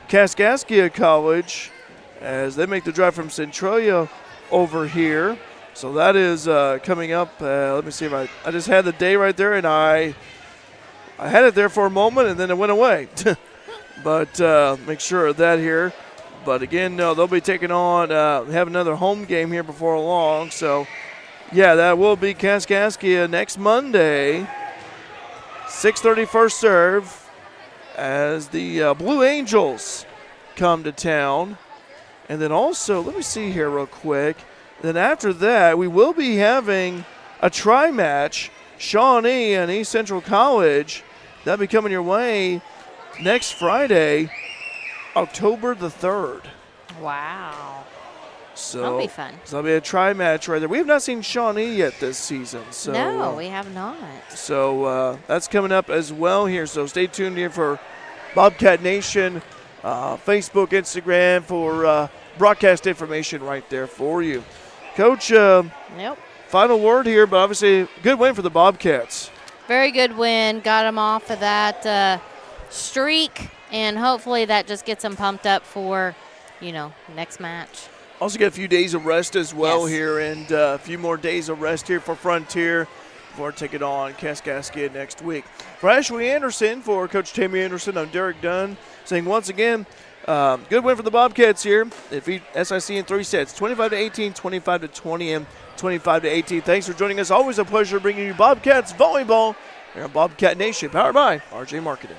Kaskaskia College as they make the drive from Centralia over here. So that is coming up. Let me see if I just had the day right there, and I had it there for a moment, and then it went away. But make sure of that here. But again, no, they'll be taking on, have another home game here before long. So, yeah, that will be Kaskaskia next Monday. 6:30 first serve as the Blue Angels come to town. And then also, let me see here real quick. Then after that, we will be having a tri-match, Shawnee and East Central College. That'll be coming your way next Friday, October the 3rd. Wow. So that'll be fun. So that'll be a tri-match right there. We have not seen Shawnee yet this season. So, no, we have not. So that's coming up as well here. So stay tuned here for Bobcat Nation, Facebook, Instagram for broadcast information right there for you. Coach, final word here, but obviously good win for the Bobcats. Very good win. Got them off of that streak, and hopefully that just gets them pumped up for, next match. Also get a few days of rest as well Yes. here, and a few more days of rest here for Frontier before taking on Kaskaskia next week. For Ashley Anderson, for Coach Tammy Anderson, I'm Derek Dunn, saying once again, good win for the Bobcats here. They defeat SIC in 3 sets, 25-18, 25-20, and 25-18. Thanks for joining us. Always a pleasure bringing you Bobcats volleyball here on Bobcat Nation, powered by RJ Marketing.